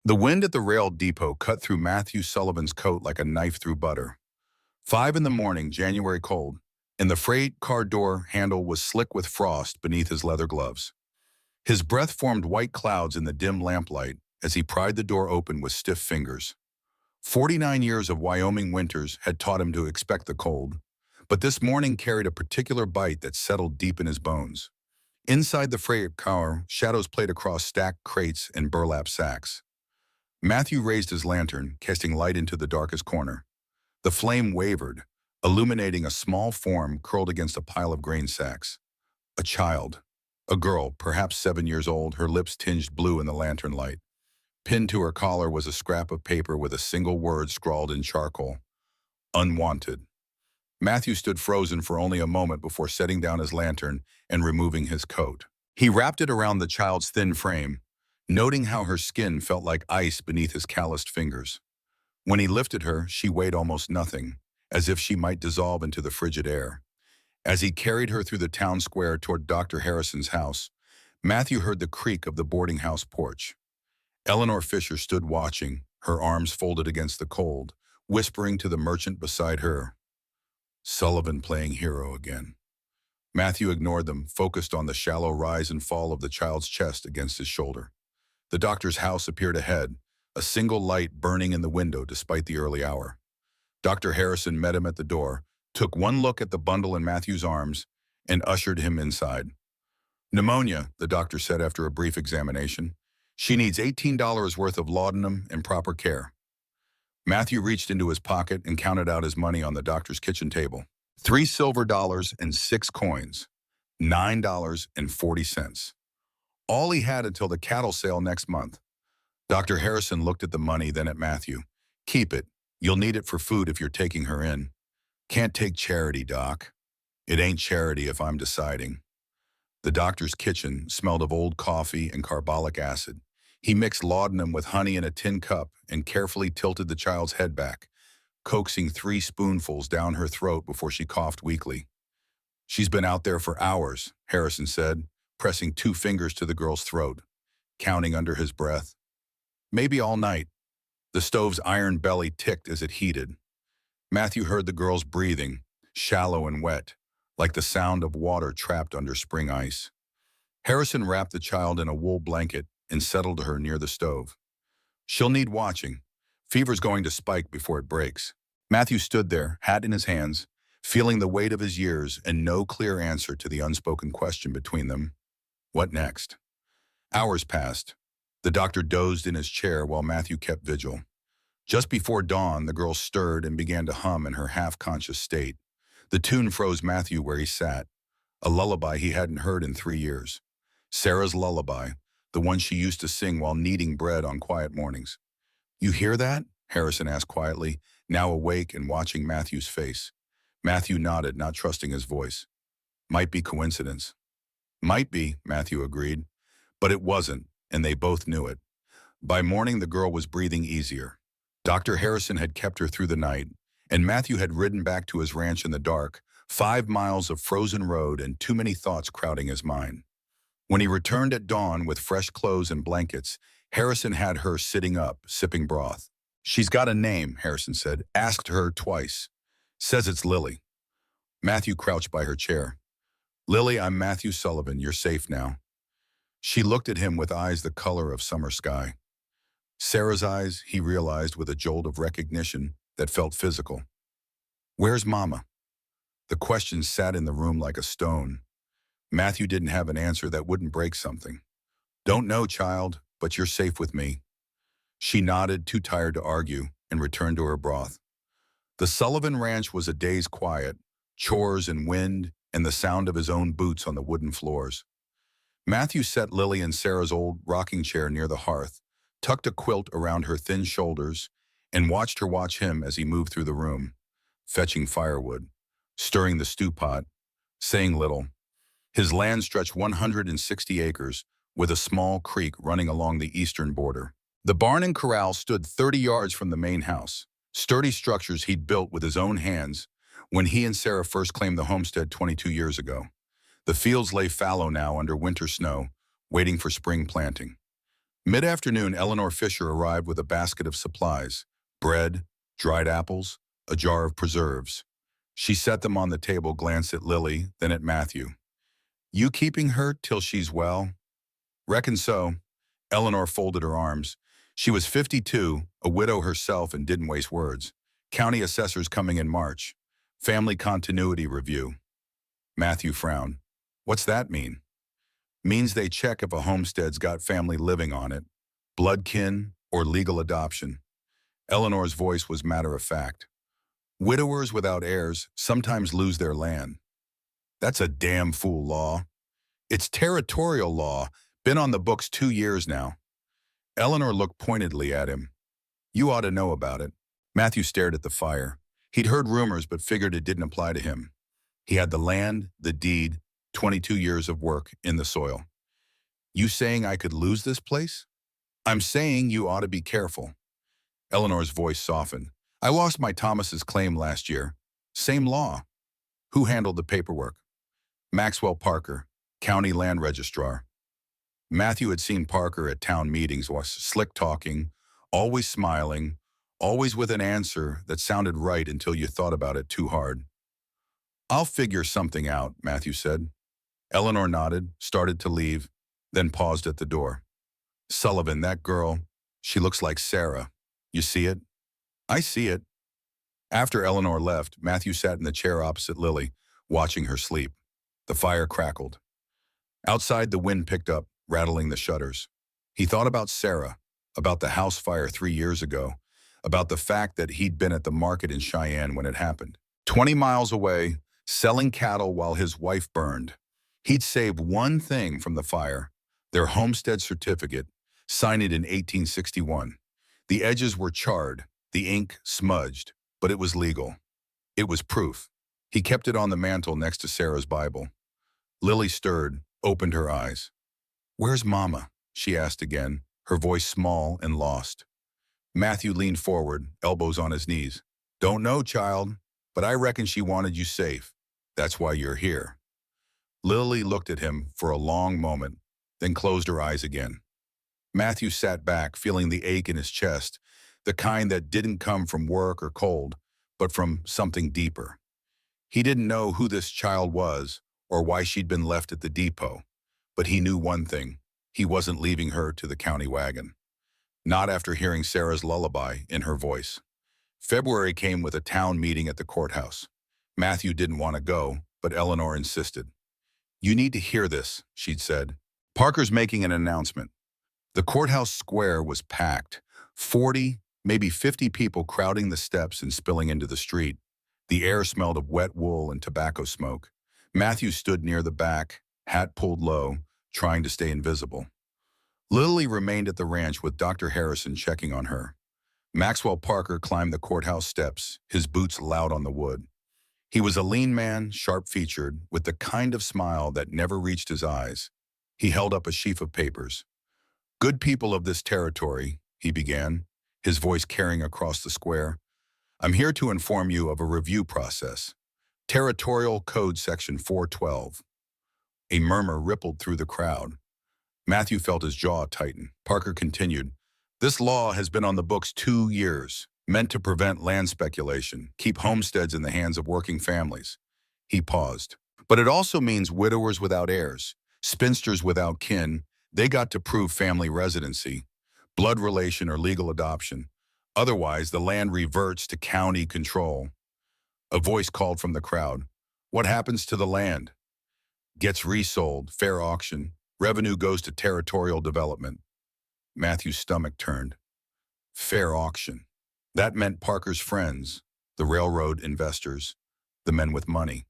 The wind at the rail depot cut through Matthew Sullivan's coat like a knife through butter. 5 in the morning, January cold, and the freight car door handle was slick with frost beneath his leather gloves. His breath formed white clouds in the dim lamplight as he pried the door open with stiff fingers. 49 years of Wyoming winters had taught him to expect the cold, but this morning carried a particular bite that settled deep in his bones. Inside the freight car, shadows played across stacked crates and burlap sacks. Matthew raised his lantern, casting light into the darkest corner. The flame wavered, illuminating a small form curled against a pile of grain sacks. A child. A girl, perhaps 7 years old, her lips tinged blue in the lantern light. Pinned to her collar was a scrap of paper with a single word scrawled in charcoal. Unwanted. Matthew stood frozen for only a moment before setting down his lantern and removing his coat. He wrapped it around the child's thin frame, noting how her skin felt like ice beneath his calloused fingers. When he lifted her, she weighed almost nothing, as if she might dissolve into the frigid air. As he carried her through the town square toward Dr. Harrison's house, Matthew heard the creak of the boarding house porch. Eleanor Fisher stood watching, her arms folded against the cold, whispering to the merchant beside her. Sullivan playing hero again. Matthew ignored them, focused on the shallow rise and fall of the child's chest against his shoulder. The doctor's house appeared ahead, a single light burning in the window despite the early hour. Dr. Harrison met him at the door, took one look at the bundle in Matthew's arms, and ushered him inside. Pneumonia, the doctor said after a brief examination. She needs $18 worth of laudanum and proper care. Matthew reached into his pocket and counted out his money on the doctor's kitchen table. 3 silver dollars and 6 coins. $9.40. All he had until the cattle sale next month. Dr. Harrison looked at the money, then at Matthew. Keep it. You'll need it for food if you're taking her in. Can't take charity, Doc. It ain't charity if I'm deciding. The doctor's kitchen smelled of old coffee and carbolic acid. He mixed laudanum with honey in a tin cup and carefully tilted the child's head back, coaxing 3 spoonfuls down her throat before she coughed weakly. She's been out there for hours, Harrison said, pressing 2 fingers to the girl's throat, counting under his breath. Maybe all night. The stove's iron belly ticked as it heated. Matthew heard the girl's breathing, shallow and wet, like the sound of water trapped under spring ice. Harrison wrapped the child in a wool blanket and settled her near the stove. She'll need watching. Fever's going to spike before it breaks. Matthew stood there, hat in his hands, feeling the weight of his years and no clear answer to the unspoken question between them. What next? Hours passed. The doctor dozed in his chair while Matthew kept vigil. Just before dawn, the girl stirred and began to hum in her half-conscious state. The tune froze Matthew where he sat, a lullaby he hadn't heard in 3 years. Sarah's lullaby, the one she used to sing while kneading bread on quiet mornings. You hear that? Harrison asked quietly, now awake and watching Matthew's face. Matthew nodded, not trusting his voice. Might be coincidence. Might be, Matthew agreed. But it wasn't, and they both knew it. By morning, the girl was breathing easier. Dr. Harrison had kept her through the night, and Matthew had ridden back to his ranch in the dark, 5 miles of frozen road and too many thoughts crowding his mind. When he returned at dawn with fresh clothes and blankets, Harrison had her sitting up, sipping broth. She's got a name, Harrison said. Asked her twice. Says it's Lily. Matthew crouched by her chair. Lily, I'm Matthew Sullivan. You're safe now. She looked at him with eyes the color of summer sky. Sarah's eyes, he realized with a jolt of recognition that felt physical. Where's Mama? The question sat in the room like a stone. Matthew didn't have an answer that wouldn't break something. Don't know, child, but you're safe with me. She nodded, too tired to argue, and returned to her broth. The Sullivan Ranch was a day's quiet, chores and wind, and the sound of his own boots on the wooden floors. Matthew set Lily in Sarah's old rocking chair near the hearth, tucked a quilt around her thin shoulders, and watched her watch him as he moved through the room, fetching firewood, stirring the stew pot, saying little. His land stretched 160 acres, with a small creek running along the eastern border. The barn and corral stood 30 yards from the main house, sturdy structures he'd built with his own hands when he and Sarah first claimed the homestead 22 years ago. The fields lay fallow now under winter snow, waiting for spring planting. Mid-afternoon, Eleanor Fisher arrived with a basket of supplies: bread, dried apples, a jar of preserves. She set them on the table, glanced at Lily, then at Matthew. "You keeping her till she's well?" "Reckon so." Eleanor folded her arms. She was 52, a widow herself, and didn't waste words. "County assessors coming in March. Family continuity review." Matthew frowned. "What's that mean?" "Means they check if a homestead's got family living on it, blood kin, or legal adoption." Eleanor's voice was matter-of-fact. "Widowers without heirs sometimes lose their land." "That's a damn fool law." "It's territorial law. Been on the books 2 years now." Eleanor looked pointedly at him. "You ought to know about it." Matthew stared at the fire. He'd heard rumors but figured it didn't apply to him. He had the land, the deed, 22 years of work in the soil. "You saying I could lose this place?" "I'm saying you ought to be careful." Eleanor's voice softened. "I lost my Thomas's claim last year. Same law." "Who handled the paperwork?" "Maxwell Parker, county land registrar." Matthew had seen Parker at town meetings, was slick-talking, always smiling, always with an answer that sounded right until you thought about it too hard. "I'll figure something out," Matthew said. Eleanor nodded, started to leave, then paused at the door. "Sullivan, that girl, she looks like Sarah. You see it?" "I see it." After Eleanor left, Matthew sat in the chair opposite Lily, watching her sleep. The fire crackled. Outside, the wind picked up, rattling the shutters. He thought about Sarah, about the house fire 3 years ago, about the fact that he'd been at the market in Cheyenne when it happened. 20 miles away, selling cattle while his wife burned. He'd saved one thing from the fire: their homestead certificate, signed it in 1861. The edges were charred, the ink smudged, but it was legal. It was proof. He kept it on the mantel next to Sarah's Bible. Lily stirred, opened her eyes. "Where's Mama?" she asked again, her voice small and lost. Matthew leaned forward, elbows on his knees. "Don't know, child, but I reckon she wanted you safe. That's why you're here." Lily looked at him for a long moment, then closed her eyes again. Matthew sat back, feeling the ache in his chest, the kind that didn't come from work or cold, but from something deeper. He didn't know who this child was or why she'd been left at the depot, but he knew one thing: he wasn't leaving her to the county wagon. Not after hearing Sarah's lullaby in her voice. February came with a town meeting at the courthouse. Matthew didn't want to go, but Eleanor insisted. "You need to hear this," she'd said. "Parker's making an announcement." The courthouse square was packed, 40, maybe 50 people crowding the steps and spilling into the street. The air smelled of wet wool and tobacco smoke. Matthew stood near the back, hat pulled low, trying to stay invisible. Lily remained at the ranch with Dr. Harrison checking on her. Maxwell Parker climbed the courthouse steps, his boots loud on the wood. He was a lean man, sharp-featured, with the kind of smile that never reached his eyes. He held up a sheaf of papers. "Good people of this territory," he began, his voice carrying across the square, "I'm here to inform you of a review process. Territorial Code Section 412. A murmur rippled through the crowd. Matthew felt his jaw tighten. Parker continued, "This law has been on the books 2 years, meant to prevent land speculation, keep homesteads in the hands of working families." He paused. "But it also means widowers without heirs, spinsters without kin. They got to prove family residency, blood relation or legal adoption. Otherwise, the land reverts to county control." A voice called from the crowd. "What happens to the land?" "Gets resold, fair auction. Revenue goes to territorial development." Matthew's stomach turned. Fair auction. That meant Parker's friends, the railroad investors, the men with money.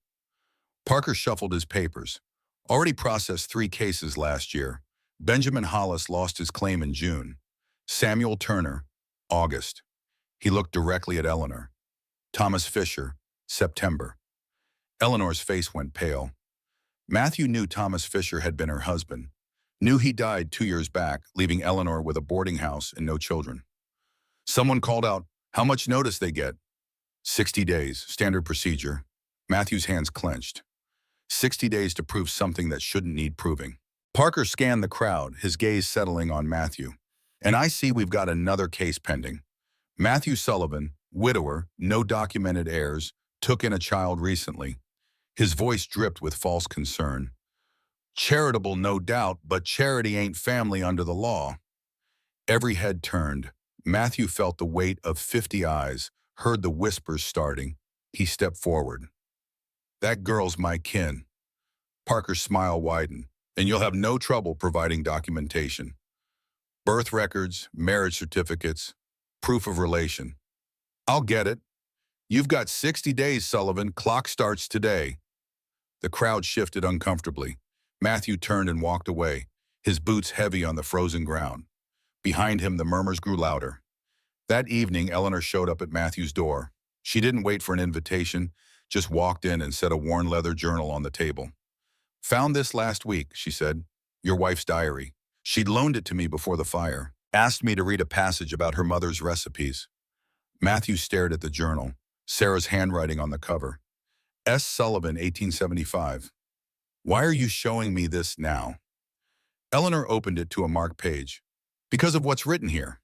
Parker shuffled his papers. Already processed 3 cases last year. Benjamin Hollis lost his claim in June. Samuel Turner, August. He looked directly at Eleanor. Thomas Fisher, September. Eleanor's face went pale. Matthew knew Thomas Fisher had been her husband. Knew he died 2 years back, leaving Eleanor with a boarding house and no children. Someone called out, "How much notice they get?" 60 days, standard procedure. Matthew's hands clenched. 60 days to prove something that shouldn't need proving. Parker scanned the crowd, his gaze settling on Matthew. And I see we've got another case pending. Matthew Sullivan, widower, no documented heirs, took in a child recently. His voice dripped with false concern. Charitable, no doubt, but charity ain't family under the law. Every head turned. Matthew felt the weight of 50 eyes, heard the whispers starting. He stepped forward. That girl's my kin. Parker's smile widened. And you'll have no trouble providing documentation. Birth records, marriage certificates, proof of relation. I'll get it. You've got 60 days, Sullivan. Clock starts today. The crowd shifted uncomfortably. Matthew turned and walked away, his boots heavy on the frozen ground. Behind him, the murmurs grew louder. That evening, Eleanor showed up at Matthew's door. She didn't wait for an invitation, just walked in and set a worn leather journal on the table. Found this last week, she said. Your wife's diary. She'd loaned it to me before the fire. Asked me to read a passage about her mother's recipes. Matthew stared at the journal, Sarah's handwriting on the cover. S. Sullivan, 1875. Why are you showing me this now? Eleanor opened it to a marked page. Because of what's written here.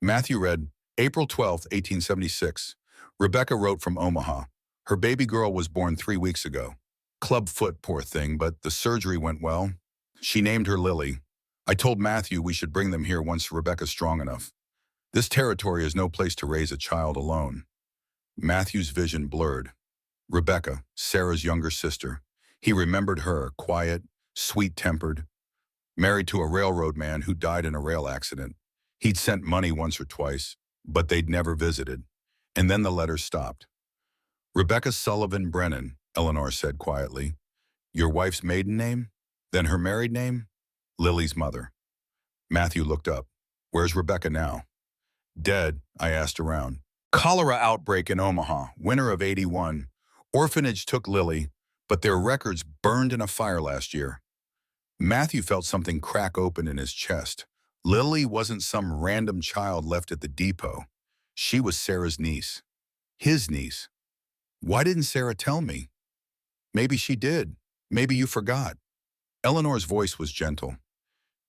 Matthew read, April 12, 1876. Rebecca wrote from Omaha. Her baby girl was born 3 weeks ago. Club foot, poor thing, but the surgery went well. She named her Lily. I told Matthew we should bring them here once Rebecca's strong enough. This territory is no place to raise a child alone. Matthew's vision blurred. Rebecca, Sarah's younger sister. He remembered her, quiet, sweet-tempered, married to a railroad man who died in a rail accident. He'd sent money once or twice, but they'd never visited. And then the letters stopped. Rebecca Sullivan Brennan, Eleanor said quietly. Your wife's maiden name? Then her married name? Lily's mother. Matthew looked up. Where's Rebecca now? Dead, I asked around. Cholera outbreak in Omaha, winter of '81. Orphanage took Lily, but their records burned in a fire last year. Matthew felt something crack open in his chest. Lily wasn't some random child left at the depot. She was Sarah's niece. His niece. Why didn't Sarah tell me? Maybe she did. Maybe you forgot. Eleanor's voice was gentle.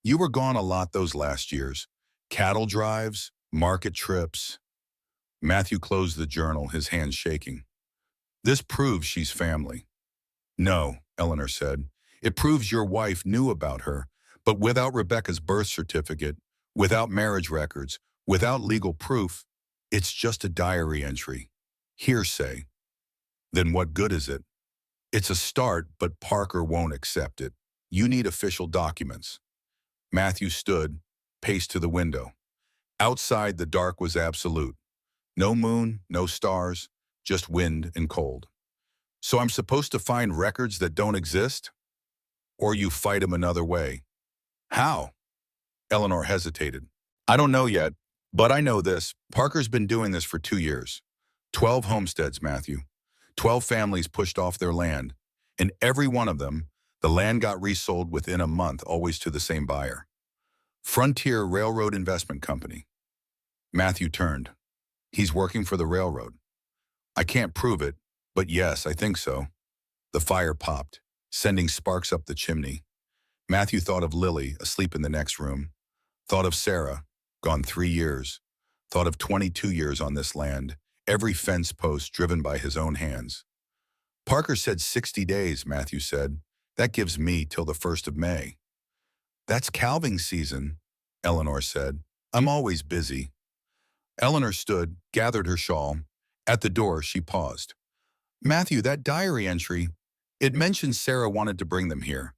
You were gone a lot those last years. Cattle drives, market trips. Matthew closed the journal, his hands shaking. This proves she's family. No, Eleanor said. It proves your wife knew about her, but without Rebecca's birth certificate, without marriage records, without legal proof, it's just a diary entry. Hearsay. Then what good is it? It's a start, but Parker won't accept it. You need official documents. Matthew stood, paced to the window. Outside, the dark was absolute. No moon, no stars, just wind and cold. So I'm supposed to find records that don't exist? Or you fight them another way? How? Eleanor hesitated. I don't know yet, but I know this. Parker's been doing this for 2 years. 12 homesteads, Matthew. 12 families pushed off their land. And every one of them, the land got resold within a month, always to the same buyer. Frontier Railroad Investment Company. Matthew turned. He's working for the railroad. I can't prove it, but yes, I think so. The fire popped, sending sparks up the chimney. Matthew thought of Lily, asleep in the next room. Thought of Sarah, gone 3 years. Thought of 22 years on this land, every fence post driven by his own hands. Parker said 60 days, Matthew said. That gives me till the 1st of May. That's calving season, Eleanor said. I'm always busy. Eleanor stood, gathered her shawl. At the door, she paused. Matthew, that diary entry, it mentions Sarah wanted to bring them here.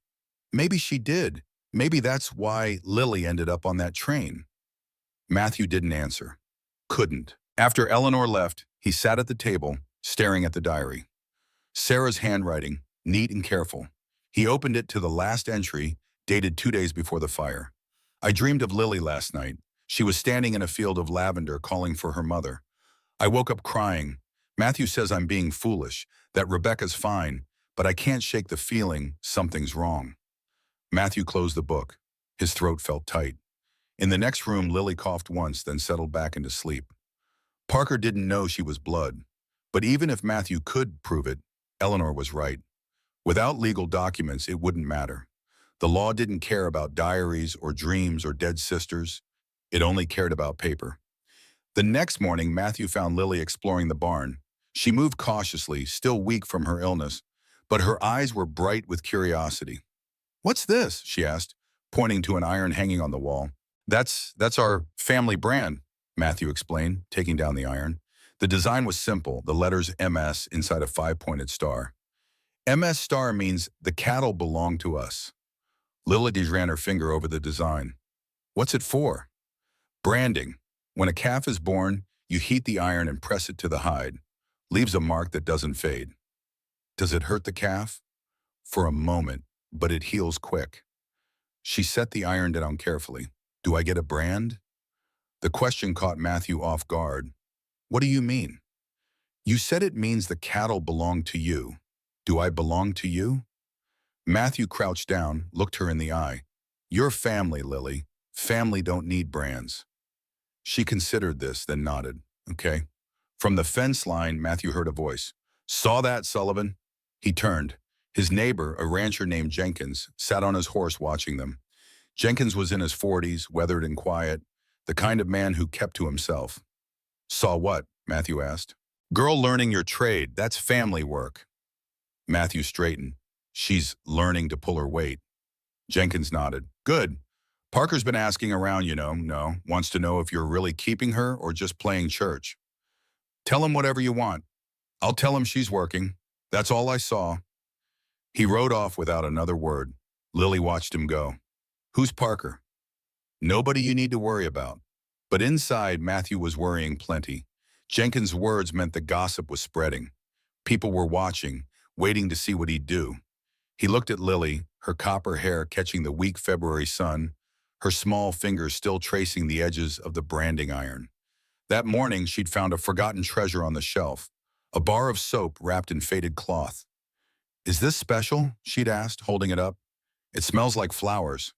Maybe she did. Maybe that's why Lily ended up on that train. Matthew didn't answer. Couldn't. After Eleanor left, he sat at the table, staring at the diary. Sarah's handwriting, neat and careful. He opened it to the last entry, dated 2 days before the fire. I dreamed of Lily last night. She was standing in a field of lavender calling for her mother. I woke up crying. Matthew says I'm being foolish, that Rebecca's fine, but I can't shake the feeling something's wrong. Matthew closed the book. His throat felt tight. In the next room, Lily coughed once, then settled back into sleep. Parker didn't know she was blood, but even if Matthew could prove it, Eleanor was right. Without legal documents, it wouldn't matter. The law didn't care about diaries or dreams or dead sisters. It only cared about paper. The next morning, Matthew found Lily exploring the barn. She moved cautiously, still weak from her illness, but her eyes were bright with curiosity. "What's this?" she asked, pointing to an iron hanging on the wall. That's our family brand," Matthew explained, taking down the iron. The design was simple, the letters MS inside a five-pointed star. MS star means the cattle belong to us. Lily ran her finger over the design. "What's it for?" "Branding. When a calf is born, you heat the iron and press it to the hide. Leaves a mark that doesn't fade." "Does it hurt the calf?" "For a moment, but it heals quick." She set the iron down carefully. "Do I get a brand?" The question caught Matthew off guard. "What do you mean?" "You said it means the cattle belong to you. Do I belong to you?" Matthew crouched down, looked her in the eye. "You're family, Lily. Family don't need brands." She considered this, then nodded. "Okay." From the fence line, Matthew heard a voice. "Saw that, Sullivan?" He turned. His neighbor, a rancher named Jenkins, sat on his horse watching them. Jenkins was in his 40s, weathered and quiet, the kind of man who kept to himself. "Saw what?" Matthew asked. "Girl learning your trade. That's family work." Matthew straightened. "She's learning to pull her weight." Jenkins nodded. "Good. Parker's been asking around, no, wants to know if you're really keeping her or just playing church." "Tell him whatever you want. I'll tell him she's working. That's all I saw." He rode off without another word. Lily watched him go. "Who's Parker?" "Nobody you need to worry about." But inside, Matthew was worrying plenty. Jenkins' words meant the gossip was spreading. People were watching, waiting to see what he'd do. He looked at Lily, her copper hair catching the weak February sun, her small fingers still tracing the edges of the branding iron. That morning, she'd found a forgotten treasure on the shelf, a bar of soap wrapped in faded cloth. "Is this special?" she'd asked, holding it up. "It smells like flowers."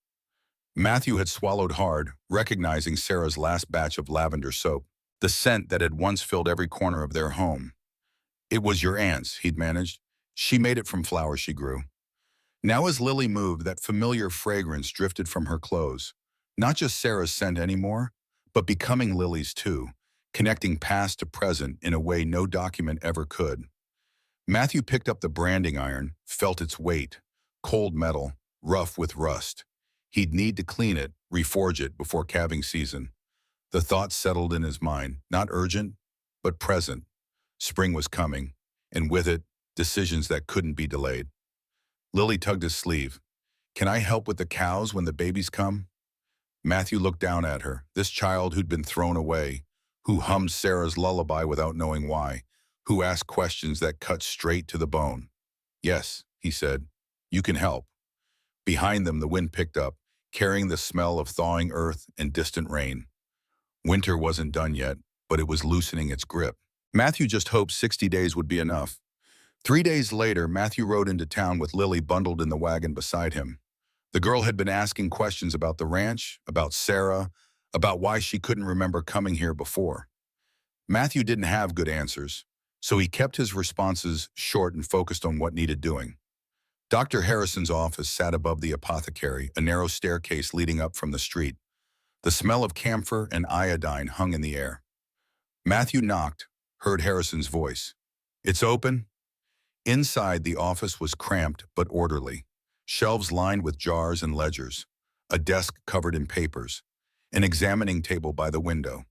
Matthew had swallowed hard, recognizing Sarah's last batch of lavender soap, the scent that had once filled every corner of their home. "It was your aunt's," he'd managed. "She made it from flowers she grew." Now as Lily moved, that familiar fragrance drifted from her clothes. Not just Sarah's scent anymore, but becoming Lily's too, connecting past to present in a way no document ever could. Matthew picked up the branding iron, felt its weight, cold metal, rough with rust. He'd need to clean it, reforge it before calving season. The thought settled in his mind, not urgent, but present. Spring was coming, and with it, decisions that couldn't be delayed. Lily tugged his sleeve. "Can I help with the cows when the babies come?" Matthew looked down at her, this child who'd been thrown away, who hummed Sarah's lullaby without knowing why, who asked questions that cut straight to the bone. "Yes," he said, "you can help." Behind them, the wind picked up, carrying the smell of thawing earth and distant rain. Winter wasn't done yet, but it was loosening its grip. Matthew just hoped 60 days would be enough. 3 days later, Matthew rode into town with Lily bundled in the wagon beside him. The girl had been asking questions about the ranch, about Sarah, about why she couldn't remember coming here before. Matthew didn't have good answers, so he kept his responses short and focused on what needed doing. Dr. Harrison's office sat above the apothecary, a narrow staircase leading up from the street. The smell of camphor and iodine hung in the air. Matthew knocked, heard Harrison's voice. "It's open?" Inside, the office was cramped but orderly. Shelves lined with jars and ledgers, a desk covered in papers, an examining table by the window.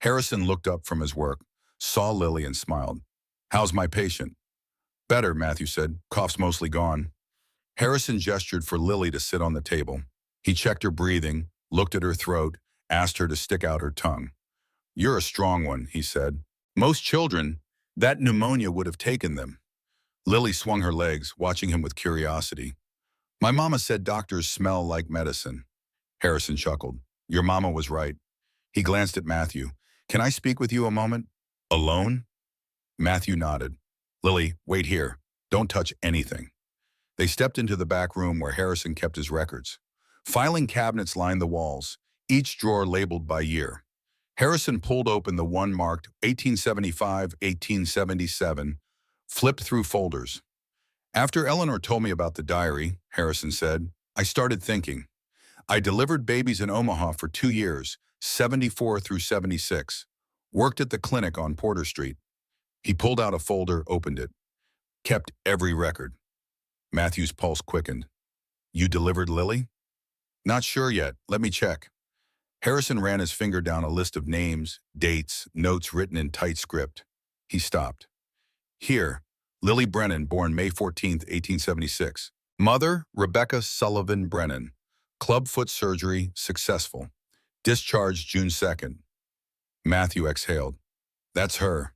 Harrison looked up from his work, saw Lily and smiled. "How's my patient?" "Better," Matthew said. "Cough's mostly gone." Harrison gestured for Lily to sit on the table. He checked her breathing, looked at her throat, asked her to stick out her tongue. "You're a strong one," he said. "Most children, that pneumonia would have taken them." Lily swung her legs, watching him with curiosity. "My mama said doctors smell like medicine." Harrison chuckled. "Your mama was right." He glanced at Matthew. "Can I speak with you a moment?" "Alone?" Matthew nodded. "Lily, wait here. Don't touch anything." They stepped into the back room where Harrison kept his records. Filing cabinets lined the walls, each drawer labeled by year. Harrison pulled open the one marked 1875, 1877, flipped through folders. "After Eleanor told me about the diary," Harrison said, "I started thinking. I delivered babies in Omaha for 2 years, 74 through 76. Worked at the clinic on Porter Street. He pulled out a folder, opened it. Kept every record. Matthew's pulse quickened. You delivered Lily? Not sure yet. Let me check. Harrison ran his finger down a list of names, dates, notes written in tight script. He stopped. Here, Lily Brennan, born May 14, 1876. Mother, Rebecca Sullivan Brennan. Clubfoot surgery, successful. Discharged June 2nd. Matthew exhaled. That's her.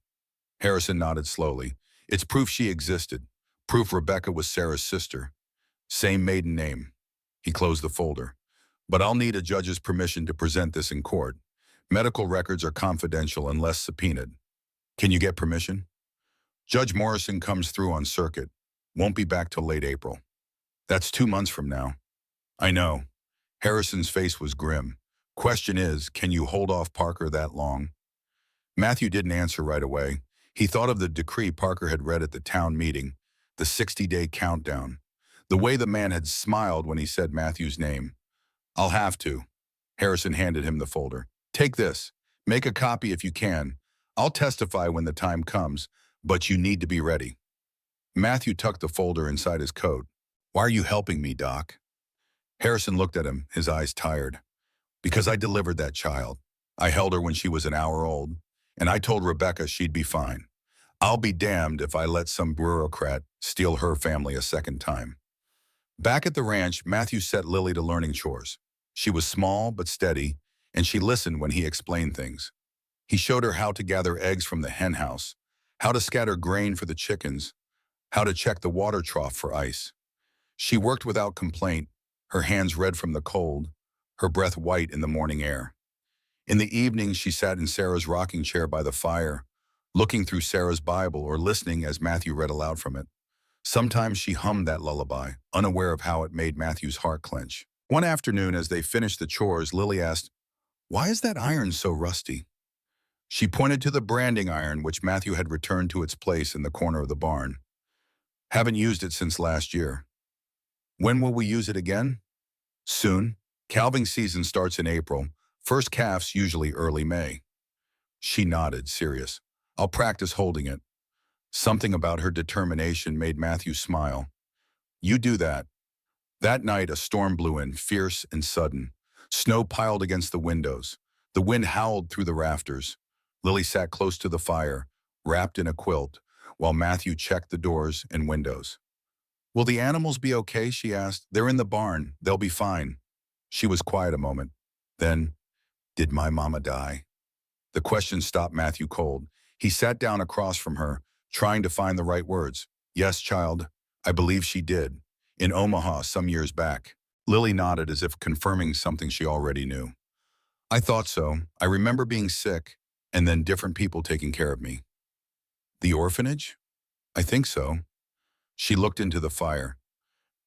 Harrison nodded slowly. It's proof she existed. Proof Rebecca was Sarah's sister. Same maiden name. He closed the folder. But I'll need a judge's permission to present this in court. Medical records are confidential unless subpoenaed. Can you get permission? Judge Morrison comes through on circuit. Won't be back till late April. That's 2 months from now. I know. Harrison's face was grim. Question is, can you hold off Parker that long? Matthew didn't answer right away. He thought of the decree Parker had read at the town meeting, the 60-day countdown. The way the man had smiled when he said Matthew's name. I'll have to. Harrison handed him the folder. Take this. Make a copy if you can. I'll testify when the time comes, but you need to be ready. Matthew tucked the folder inside his coat. Why are you helping me, Doc? Harrison looked at him, his eyes tired. Because I delivered that child. I held her when she was an hour old, and I told Rebecca she'd be fine. I'll be damned if I let some bureaucrat steal her family a second time. Back at the ranch, Matthew set Lily to learning chores. She was small but steady, and she listened when he explained things. He showed her how to gather eggs from the hen house, how to scatter grain for the chickens, how to check the water trough for ice. She worked without complaint, her hands red from the cold, her breath white in the morning air. In the evening, she sat in Sarah's rocking chair by the fire, looking through Sarah's Bible or listening as Matthew read aloud from it. Sometimes she hummed that lullaby, unaware of how it made Matthew's heart clench. One afternoon, as they finished the chores, Lily asked, "Why is that iron so rusty?" She pointed to the branding iron which Matthew had returned to its place in the corner of the barn. Haven't used it since last year. When will we use it again? Soon. Calving season starts in April. First calves usually early May. She nodded, serious. I'll practice holding it. Something about her determination made Matthew smile. You do that. That night, a storm blew in, fierce and sudden. Snow piled against the windows. The wind howled through the rafters. Lily sat close to the fire, wrapped in a quilt, while Matthew checked the doors and windows. Will the animals be okay? She asked. They're in the barn. They'll be fine. She was quiet a moment. Then, did my mama die? The question stopped Matthew cold. He sat down across from her, trying to find the right words. Yes, child, I believe she did. In Omaha some years back. Lily nodded as if confirming something she already knew. I thought so. I remember being sick, and then different people taking care of me. The orphanage? I think so. She looked into the fire.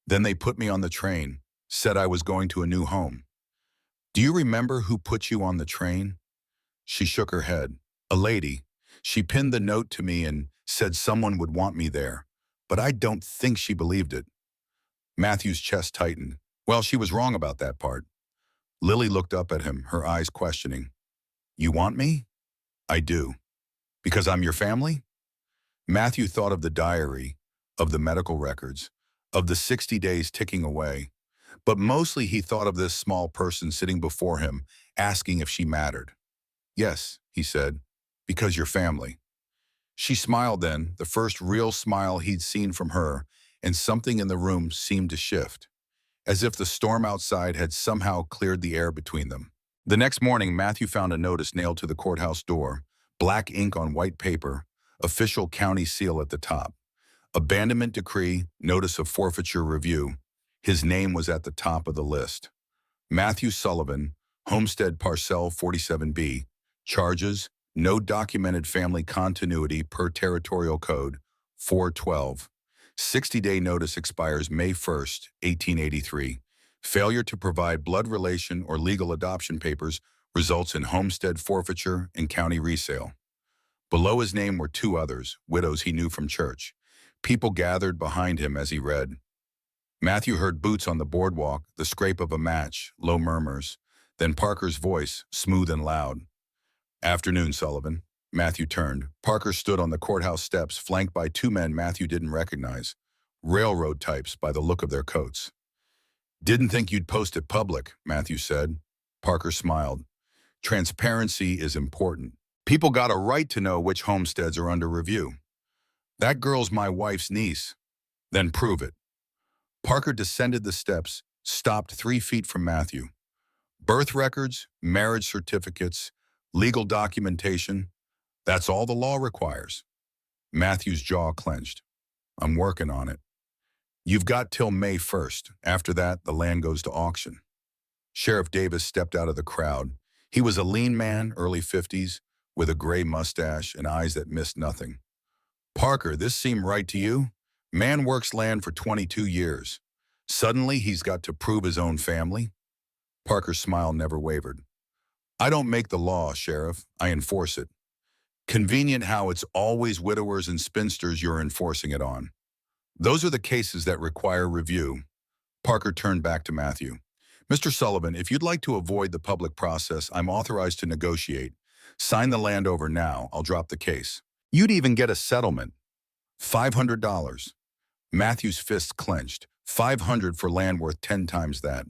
Then they put me on the train, said I was going to a new home. Do you remember who put you on the train? She shook her head. A lady. She pinned the note to me and said someone would want me there, but I don't think she believed it. Matthew's chest tightened. Well, she was wrong about that part. Lily looked up at him, her eyes questioning. You want me? I do. Because I'm your family? Matthew thought of the diary, of the medical records, of the 60 days ticking away. But mostly he thought of this small person sitting before him, asking if she mattered. Yes, he said, because you're family. She smiled then, the first real smile he'd seen from her, and something in the room seemed to shift, as if the storm outside had somehow cleared the air between them. The next morning, Matthew found a notice nailed to the courthouse door, black ink on white paper, official county seal at the top. Abandonment decree, notice of forfeiture review. His name was at the top of the list. Matthew Sullivan, Homestead Parcel 47B. Charges, no documented family continuity per Territorial Code 412. 60-day notice expires May 1st, 1883. Failure to provide blood relation or legal adoption papers results in homestead forfeiture and county resale. Below his name were two others, widows he knew from church. People gathered behind him as he read. Matthew heard boots on the boardwalk, the scrape of a match, low murmurs. Then Parker's voice, smooth and loud. "Afternoon, Sullivan." Matthew turned. Parker stood on the courthouse steps, flanked by two men Matthew didn't recognize. Railroad types by the look of their coats. "Didn't think you'd post it public," Matthew said. Parker smiled. "Transparency is important. People got a right to know which homesteads are under review. That girl's my wife's niece. Then prove it." Parker descended the steps, stopped 3 feet from Matthew. "Birth records, marriage certificates, legal documentation, that's all the law requires." Matthew's jaw clenched. "I'm working on it." "You've got till May 1st. After that, the land goes to auction." Sheriff Davis stepped out of the crowd. He was a lean man, early 50s, with a gray mustache and eyes that missed nothing. "Parker, this seem right to you? Man works land for 22 years. Suddenly, he's got to prove his own family?" Parker's smile never wavered. "I don't make the law, Sheriff. I enforce it. Convenient how it's always widowers and spinsters you're enforcing it on. Those are the cases that require review." Parker turned back to Matthew. "Mr. Sullivan, if you'd like to avoid the public process, I'm authorized to negotiate. Sign the land over now. I'll drop the case. You'd even get a settlement. $500. Matthew's fists clenched. $500 for land worth 10 times that.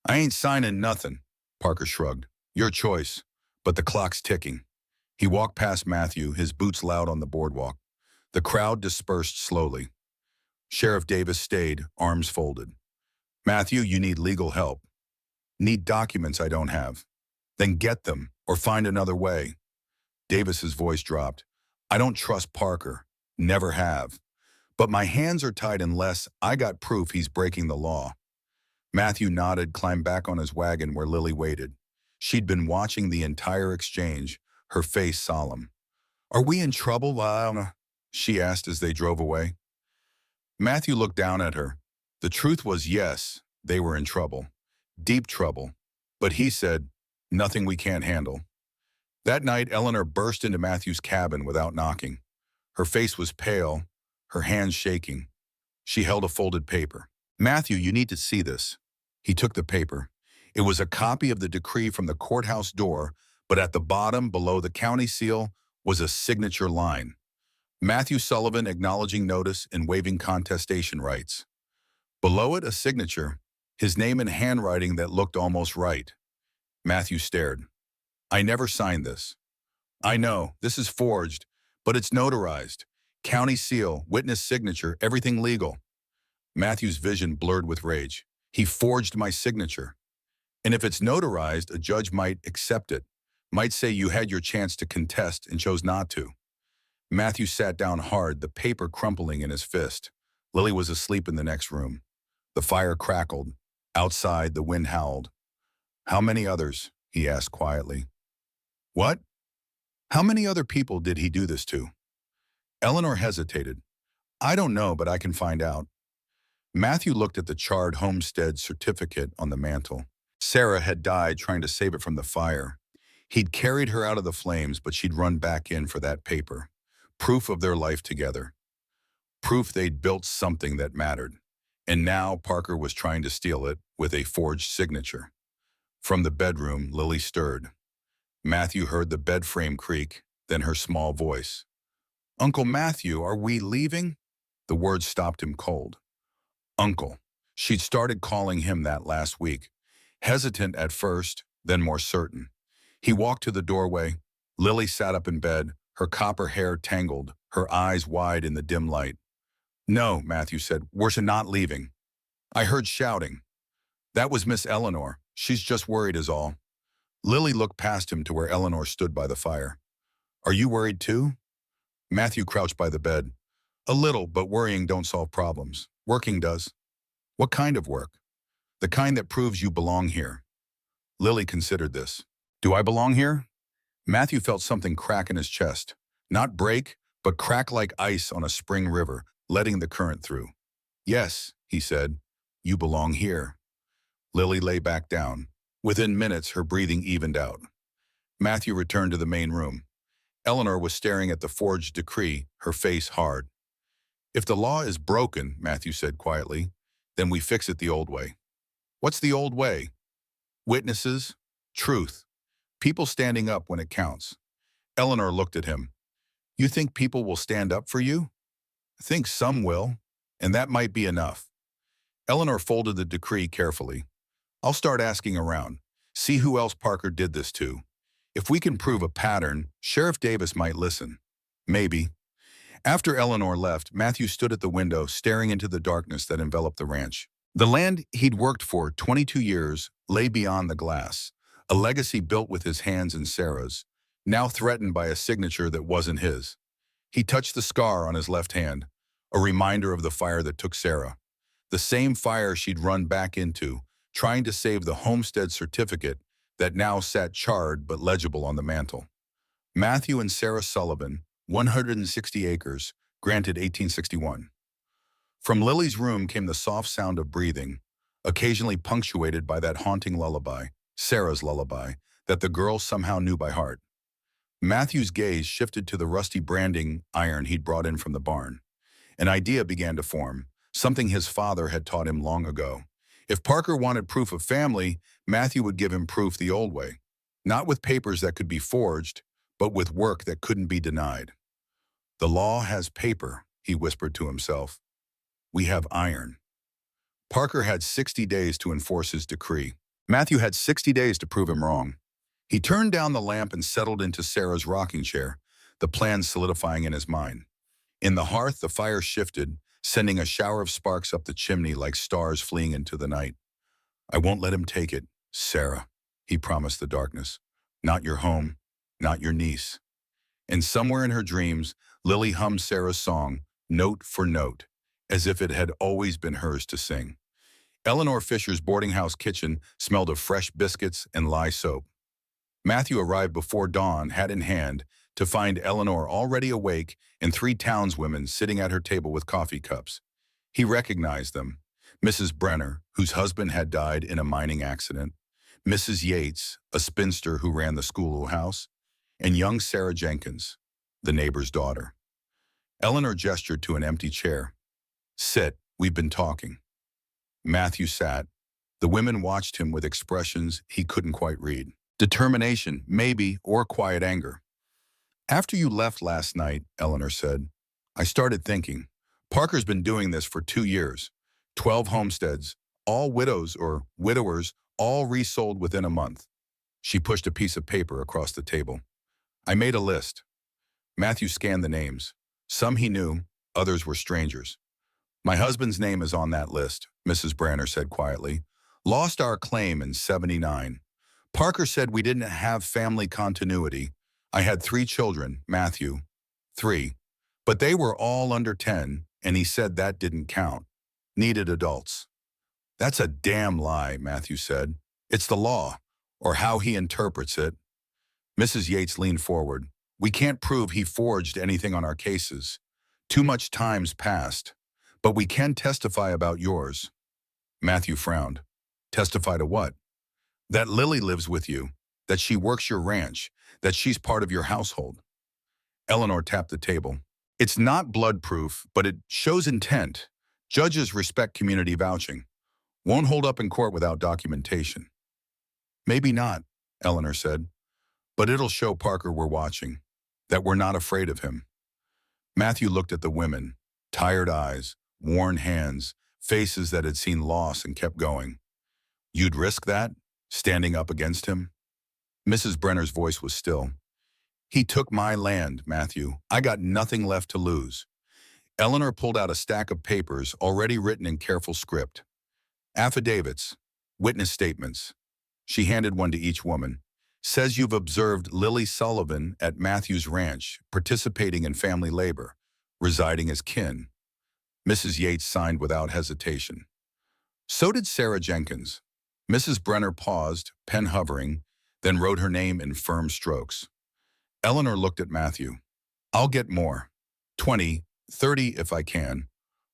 "I ain't signing nothing." Parker shrugged. "Your choice, but the clock's ticking." He walked past Matthew, his boots loud on the boardwalk. The crowd dispersed slowly. Sheriff Davis stayed, arms folded. "Matthew, you need legal help. Need documents I don't have. Then get them, or find another way." Davis's voice dropped. "I don't trust Parker. Never have. But my hands are tied unless I got proof he's breaking the law." Matthew nodded, climbed back on his wagon where Lily waited. She'd been watching the entire exchange, her face solemn. "Are we in trouble, Lana?" she asked as they drove away. Matthew looked down at her. The truth was yes, they were in trouble. Deep trouble. But he said, "Nothing we can't handle." That night, Eleanor burst into Matthew's cabin without knocking. Her face was pale, her hands shaking. She held a folded paper. "Matthew, you need to see this." He took the paper. It was a copy of the decree from the courthouse door, but at the bottom, below the county seal, was a signature line. "Matthew Sullivan acknowledging notice and waiving contestation rights." Below it, a signature, his name in handwriting that looked almost right. Matthew stared. "I never signed this." "I know, this is forged, but it's notarized. County seal, witness signature, everything legal." Matthew's vision blurred with rage. "He forged my signature. And if it's notarized, a judge might accept it, might say you had your chance to contest and chose not to." Matthew sat down hard, the paper crumpling in his fist. Lily was asleep in the next room. The fire crackled. Outside, the wind howled. "How many others?" he asked quietly. "What? How many other people did he do this to?" Eleanor hesitated. "I don't know, but I can find out." Matthew looked at the charred homestead certificate on the mantel. Sarah had died trying to save it from the fire. He'd carried her out of the flames, but she'd run back in for that paper. Proof of their life together. Proof they'd built something that mattered. And now Parker was trying to steal it with a forged signature. From the bedroom, Lily stirred. Matthew heard the bed frame creak, then her small voice. "Uncle Matthew, are we leaving?" The words stopped him cold. Uncle. She'd started calling him that last week. Hesitant at first, then more certain. He walked to the doorway. Lily sat up in bed, her copper hair tangled, her eyes wide in the dim light. "No," Matthew said, "we're not leaving." "I heard shouting." "That was Miss Eleanor. She's just worried is all." Lily looked past him to where Eleanor stood by the fire. "Are you worried too?" Matthew crouched by the bed. "A little, but worrying don't solve problems. Working does." "What kind of work?" "The kind that proves you belong here." Lily considered this. "Do I belong here?" Matthew felt something crack in his chest. Not break, but crack like ice on a spring river, letting the current through. "Yes," he said, "you belong here." Lily lay back down. Within minutes, her breathing evened out. Matthew returned to the main room. Eleanor was staring at the forged decree, her face hard. "If the law is broken," Matthew said quietly, "then we fix it the old way." "What's the old way?" Witnesses, truth, people standing up when it counts. Eleanor looked at him. You think people will stand up for you? I think some will, and that might be enough. Eleanor folded the decree carefully. I'll start asking around. See who else Parker did this to. If we can prove a pattern, Sheriff Davis might listen. Maybe. After Eleanor left, Matthew stood at the window, staring into the darkness that enveloped the ranch. The land he'd worked for 22 years lay beyond the glass, a legacy built with his hands and Sarah's, now threatened by a signature that wasn't his. He touched the scar on his left hand, a reminder of the fire that took Sarah. The same fire she'd run back into, trying to save the homestead certificate that now sat charred but legible on the mantel. Matthew and Sarah Sullivan, 160 acres, granted 1861. From Lily's room came the soft sound of breathing, occasionally punctuated by that haunting lullaby, Sarah's lullaby, that the girl somehow knew by heart. Matthew's gaze shifted to the rusty branding iron he'd brought in from the barn. An idea began to form, something his father had taught him long ago. If Parker wanted proof of family, Matthew would give him proof the old way. Not with papers that could be forged, but with work that couldn't be denied. The law has paper, he whispered to himself. We have iron. Parker had 60 days to enforce his decree. Matthew had 60 days to prove him wrong. He turned down the lamp and settled into Sarah's rocking chair, the plan solidifying in his mind. In the hearth, the fire shifted, sending a shower of sparks up the chimney like stars fleeing into the night. I won't let him take it, Sarah, he promised the darkness. Not your home, not your niece. And somewhere in her dreams, Lily hummed Sarah's song, note for note, as if it had always been hers to sing. Eleanor Fisher's boarding house kitchen smelled of fresh biscuits and lye soap. Matthew arrived before dawn, hat in hand, to find Eleanor already awake and 3 townswomen sitting at her table with coffee cups. He recognized them. Mrs. Brenner, whose husband had died in a mining accident, Mrs. Yates, a spinster who ran the schoolhouse, and young Sarah Jenkins, the neighbor's daughter. Eleanor gestured to an empty chair. Sit, we've been talking. Matthew sat. The women watched him with expressions he couldn't quite read. Determination, maybe, or quiet anger. After you left last night, Eleanor said, I started thinking. Parker's been doing this for 2 years. 12 homesteads, all widows or widowers, all resold within a month. She pushed a piece of paper across the table. I made a list. Matthew scanned the names. Some he knew, others were strangers. My husband's name is on that list, Mrs. Branner said quietly. Lost our claim in '79. Parker said we didn't have family continuity. I had 3 children, Matthew. 3. But they were all under 10, and he said that didn't count. Needed adults. That's a damn lie, Matthew said. It's the law, or how he interprets it. Mrs. Yates leaned forward. We can't prove he forged anything on our cases. Too much time's passed. But we can testify about yours. Matthew frowned. Testify to what? That Lily lives with you, that she works your ranch, that she's part of your household. Eleanor tapped the table. It's not blood proof, but it shows intent. Judges respect community vouching. Won't hold up in court without documentation. Maybe not, Eleanor said, but it'll show Parker we're watching, that we're not afraid of him. Matthew looked at the women, tired eyes, worn hands, faces that had seen loss and kept going. You'd risk that, standing up against him? Mrs. Brenner's voice was still. He took my land, Matthew. I got nothing left to lose. Eleanor pulled out a stack of papers already written in careful script. Affidavits, witness statements. She handed one to each woman. Says you've observed Lily Sullivan at Matthew's ranch, participating in family labor, residing as kin. Mrs. Yates signed without hesitation. So did Sarah Jenkins. Mrs. Brenner paused, pen hovering, then wrote her name in firm strokes. Eleanor looked at Matthew. I'll get more. 20, 30 if I can.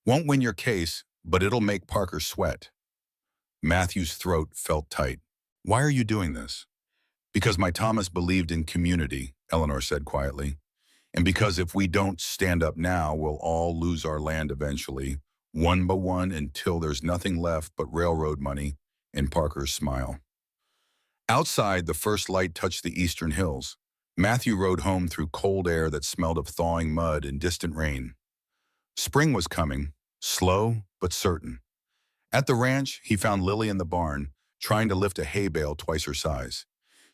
Won't win your case, but it'll make Parker sweat. Matthew's throat felt tight. Why are you doing this? Because my Thomas believed in community, Eleanor said quietly. And because if we don't stand up now, we'll all lose our land eventually, one by one until there's nothing left but railroad money and Parker's smile. Outside, the first light touched the eastern hills. Matthew rode home through cold air that smelled of thawing mud and distant rain. Spring was coming, slow but certain. At the ranch, he found Lily in the barn, trying to lift a hay bale twice her size.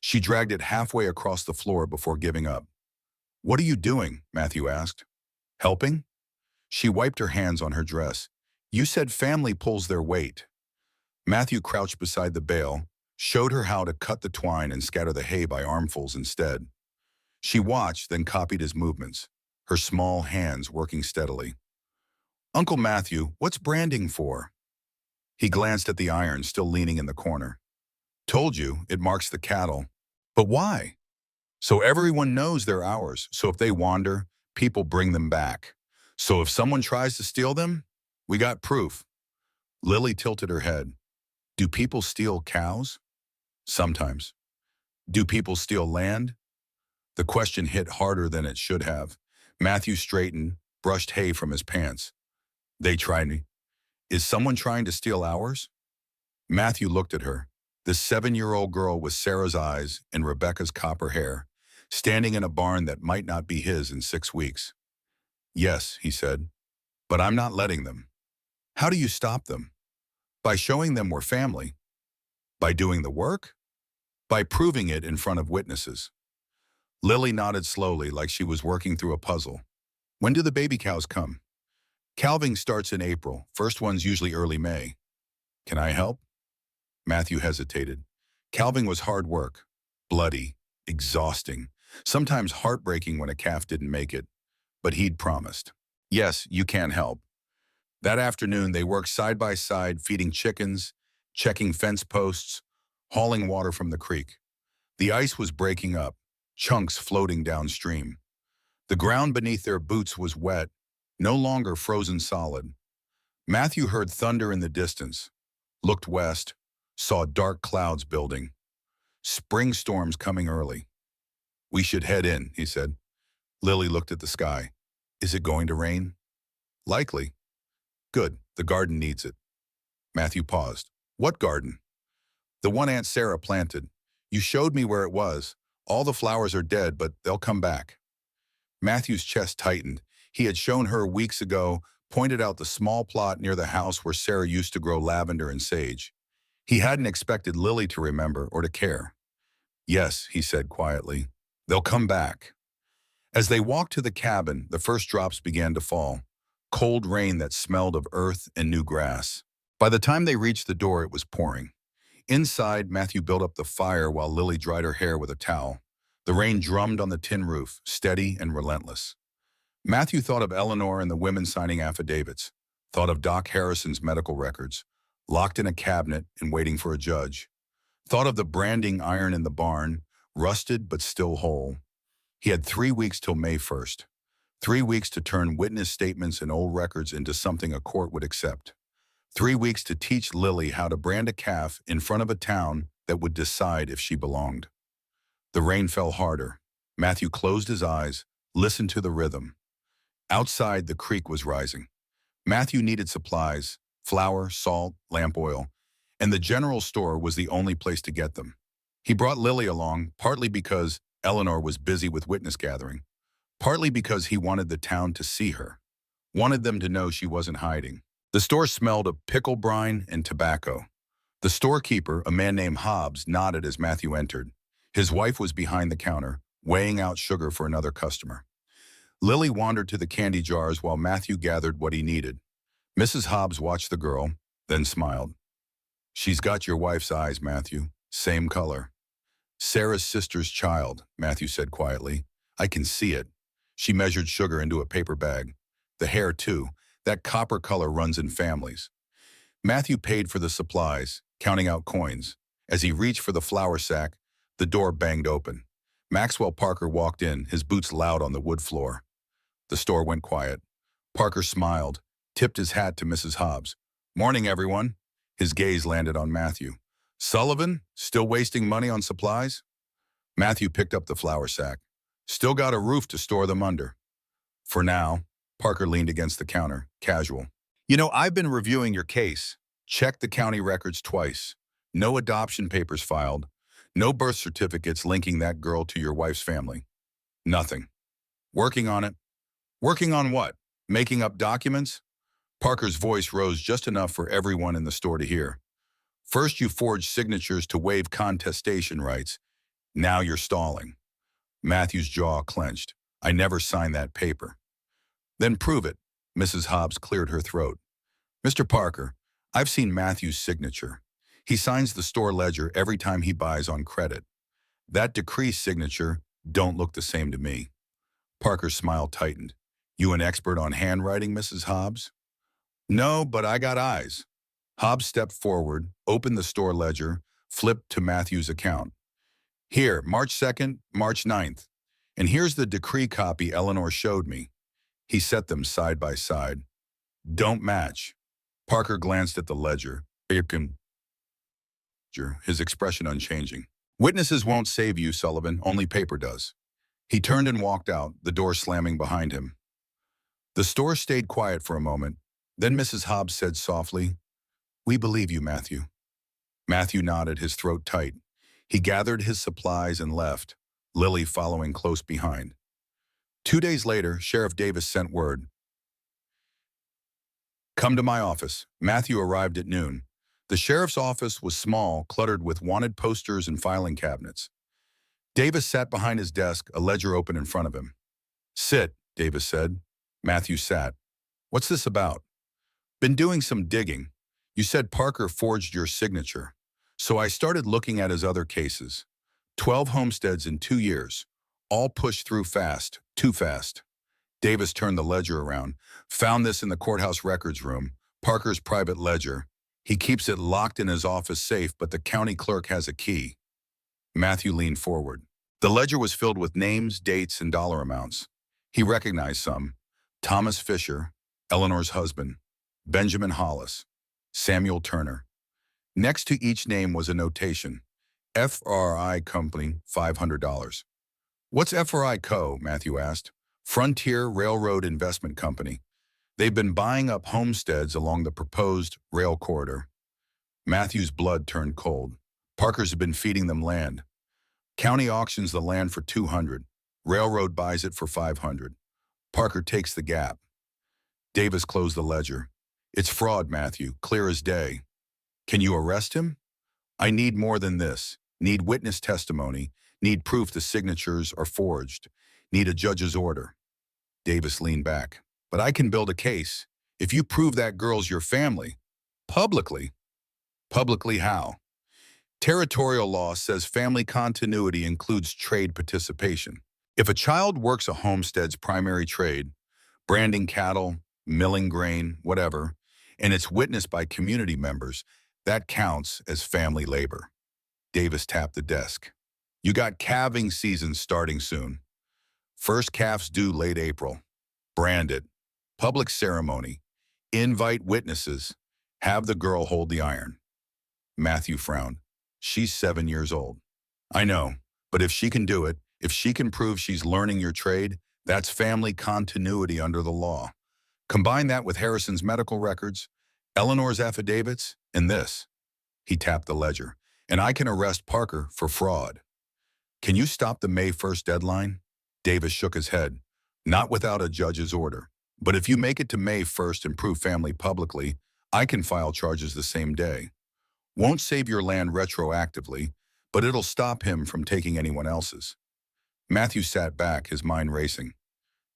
She dragged it halfway across the floor before giving up. "What are you doing?" Matthew asked. "Helping?" She wiped her hands on her dress. "You said family pulls their weight." Matthew crouched beside the bale, showed her how to cut the twine and scatter the hay by armfuls instead. She watched, then copied his movements, her small hands working steadily. "Uncle Matthew, what's branding for?" He glanced at the iron still leaning in the corner. "Told you, it marks the cattle." "But why?" "So everyone knows they're ours. So if they wander, people bring them back. So if someone tries to steal them, we got proof." Lily tilted her head. "Do people steal cows?" "Sometimes." "Do people steal land?" The question hit harder than it should have. Matthew straightened, brushed hay from his pants. "They try me. Is someone trying to steal ours?" Matthew looked at her, this 7-year-old girl with Sarah's eyes and Rebecca's copper hair, standing in a barn that might not be his in 6 weeks. "Yes," he said, "but I'm not letting them." "How do you stop them?" "By showing them we're family." "By doing the work?" "By proving it in front of witnesses." Lily nodded slowly like she was working through a puzzle. "When do the baby cows come?" "Calving starts in April. First one's usually early May." "Can I help?" Matthew hesitated. Calving was hard work. Bloody, exhausting, sometimes heartbreaking when a calf didn't make it. But he'd promised. "Yes, you can help." That afternoon, they worked side by side, feeding chickens, checking fence posts, hauling water from the creek. The ice was breaking up, chunks floating downstream. The ground beneath their boots was wet, no longer frozen solid. Matthew heard thunder in the distance, looked west, saw dark clouds building. Spring storms coming early. "We should head in," he said. Lily looked at the sky. "Is it going to rain?" "Likely." "Good, the garden needs it." Matthew paused. "What garden?" "The one Aunt Sarah planted. You showed me where it was. All the flowers are dead, but they'll come back." Matthew's chest tightened. He had shown her weeks ago, pointed out the small plot near the house where Sarah used to grow lavender and sage. He hadn't expected Lily to remember or to care. "Yes," he said quietly. "They'll come back." As they walked to the cabin, the first drops began to fall. Cold rain that smelled of earth and new grass. By the time they reached the door, it was pouring. Inside, Matthew built up the fire while Lily dried her hair with a towel. The rain drummed on the tin roof, steady and relentless. Matthew thought of Eleanor and the women signing affidavits, thought of Doc Harrison's medical records, locked in a cabinet and waiting for a judge, thought of the branding iron in the barn, rusted but still whole. He had 3 weeks till May 1st. 3 weeks to turn witness statements and old records into something a court would accept. 3 weeks to teach Lily how to brand a calf in front of a town that would decide if she belonged. The rain fell harder. Matthew closed his eyes, listened to the rhythm. Outside, the creek was rising. Matthew needed supplies, flour, salt, lamp oil, and the general store was the only place to get them. He brought Lily along, partly because Eleanor was busy with witness gathering, partly because he wanted the town to see her, wanted them to know she wasn't hiding. The store smelled of pickle brine and tobacco. The storekeeper, a man named Hobbs, nodded as Matthew entered. His wife was behind the counter, weighing out sugar for another customer. Lily wandered to the candy jars while Matthew gathered what he needed. Mrs. Hobbs watched the girl, then smiled. "She's got your wife's eyes, Matthew. Same color." "Sarah's sister's child," Matthew said quietly. "I can see it." She measured sugar into a paper bag. "The hair, too. That copper color runs in families." Matthew paid for the supplies, counting out coins. As he reached for the flour sack, the door banged open. Maxwell Parker walked in, his boots loud on the wood floor. The store went quiet. Parker smiled, tipped his hat to Mrs. Hobbs. "Morning, everyone." His gaze landed on Matthew. "Sullivan, still wasting money on supplies?" Matthew picked up the flour sack. "Still got a roof to store them under." "For now." Parker leaned against the counter, casual. "You know, I've been reviewing your case. Checked the county records twice. No adoption papers filed. No birth certificates linking that girl to your wife's family. Nothing. Working on it. Working on what? Making up documents? Parker's voice rose just enough for everyone in the store to hear. First, you forged signatures to waive contestation rights. Now you're stalling. Matthew's jaw clenched. I never signed that paper. Then prove it. Mrs. Hobbs cleared her throat. Mr. Parker, I've seen Matthew's signature. He signs the store ledger every time he buys on credit. That decree signature don't look the same to me. Parker's smile tightened. You an expert on handwriting, Mrs. Hobbs? No, but I got eyes. Hobbs stepped forward, opened the store ledger, flipped to Matthew's account. Here, March 2nd, March 9th. And here's the decree copy Eleanor showed me. He set them side by side. Don't match. Parker glanced at the ledger. His expression unchanging. Witnesses won't save you, Sullivan. Only paper does. He turned and walked out, the door slamming behind him. The store stayed quiet for a moment. Then Mrs. Hobbs said softly, We believe you, Matthew. Matthew nodded, his throat tight. He gathered his supplies and left, Lily following close behind. 2 days later, Sheriff Davis sent word. Come to my office. Matthew arrived at noon. The sheriff's office was small, cluttered with wanted posters and filing cabinets. Davis sat behind his desk, a ledger open in front of him. Sit, Davis said. Matthew sat. What's this about? Been doing some digging. You said Parker forged your signature. So I started looking at his other cases. 12 homesteads in 2 years. All pushed through fast, too fast. Davis turned the ledger around. Found this in the courthouse records room. Parker's private ledger. He keeps it locked in his office safe, but the county clerk has a key. Matthew leaned forward. The ledger was filled with names, dates, and dollar amounts. He recognized some. Thomas Fisher, Eleanor's husband, Benjamin Hollis, Samuel Turner. Next to each name was a notation. FRI Company, $500. What's FRI Co., Matthew asked. Frontier Railroad Investment Company. They've been buying up homesteads along the proposed rail corridor. Matthew's blood turned cold. Parker's been feeding them land. County auctions the land for $200. Railroad buys it for $500. Parker takes the gap. Davis closed the ledger. It's fraud, Matthew, clear as day. Can you arrest him? I need more than this. Need witness testimony. Need proof the signatures are forged. Need a judge's order. Davis leaned back. But I can build a case. If you prove that girl's your family. Publicly. Publicly how? Territorial law says family continuity includes trade participation. If a child works a homestead's primary trade, branding cattle, milling grain, whatever, and it's witnessed by community members, that counts as family labor. Davis tapped the desk. You got calving season starting soon. First calf's due late April. Brand it. Public ceremony. Invite witnesses. Have the girl hold the iron. Matthew frowned. She's 7 years old. I know, but if she can do it, if she can prove she's learning your trade, that's family continuity under the law. Combine that with Harrison's medical records, Eleanor's affidavits, and this. He tapped the ledger. And I can arrest Parker for fraud. Can you stop the May 1st deadline? Davis shook his head. Not without a judge's order. But if you make it to May 1st and prove family publicly, I can file charges the same day. Won't save your land retroactively, but it'll stop him from taking anyone else's. Matthew sat back, his mind racing.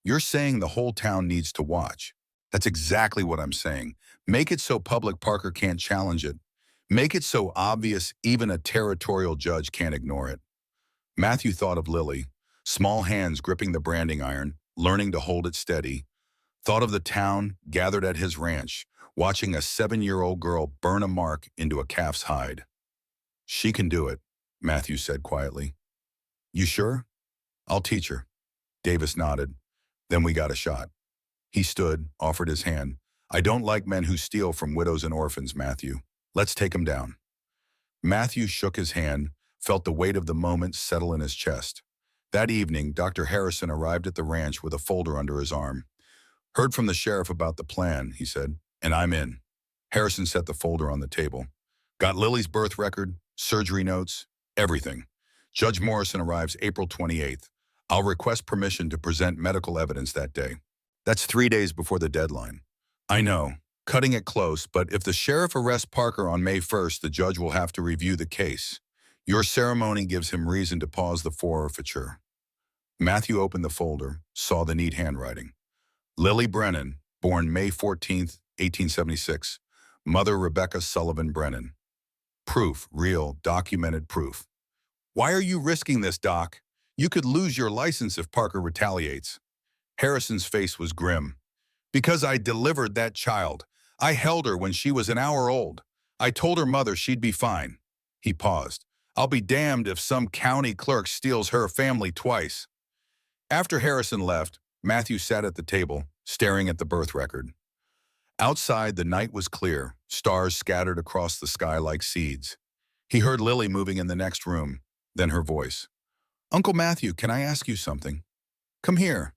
You're saying the whole town needs to watch. That's exactly what I'm saying. Make it so public Parker can't challenge it. Make it so obvious even a territorial judge can't ignore it. Matthew thought of Lily, small hands gripping the branding iron, learning to hold it steady. Thought of the town gathered at his ranch, watching a 7-year-old girl burn a mark into a calf's hide. She can do it, Matthew said quietly. You sure? I'll teach her. Davis nodded. Then we got a shot. He stood, offered his hand. I don't like men who steal from widows and orphans, Matthew. Let's take him down. Matthew shook his hand, felt the weight of the moment settle in his chest. That evening, Dr. Harrison arrived at the ranch with a folder under his arm. Heard from the sheriff about the plan, he said, and I'm in. Harrison set the folder on the table. Got Lily's birth record, surgery notes, Everything. Judge Morrison arrives April 28th. I'll request permission to present medical evidence that day. That's 3 days before the deadline. I know, cutting it close, but if the sheriff arrests Parker on May 1st, the judge will have to review the case. Your ceremony gives him reason to pause the forfeiture. Matthew opened the folder, saw the neat handwriting. Lily Brennan, born May 14th, 1876. Mother Rebecca Sullivan Brennan. Proof, real, documented proof. Why are you risking this, Doc? You could lose your license if Parker retaliates. Harrison's face was grim. Because I delivered that child. I held her when she was an hour old. I told her mother she'd be fine. He paused. I'll be damned if some county clerk steals her family twice. After Harrison left, Matthew sat at the table, staring at the birth record. Outside, the night was clear, stars scattered across the sky like seeds. He heard Lily moving in the next room, then her voice. Uncle Matthew, can I ask you something? Come here.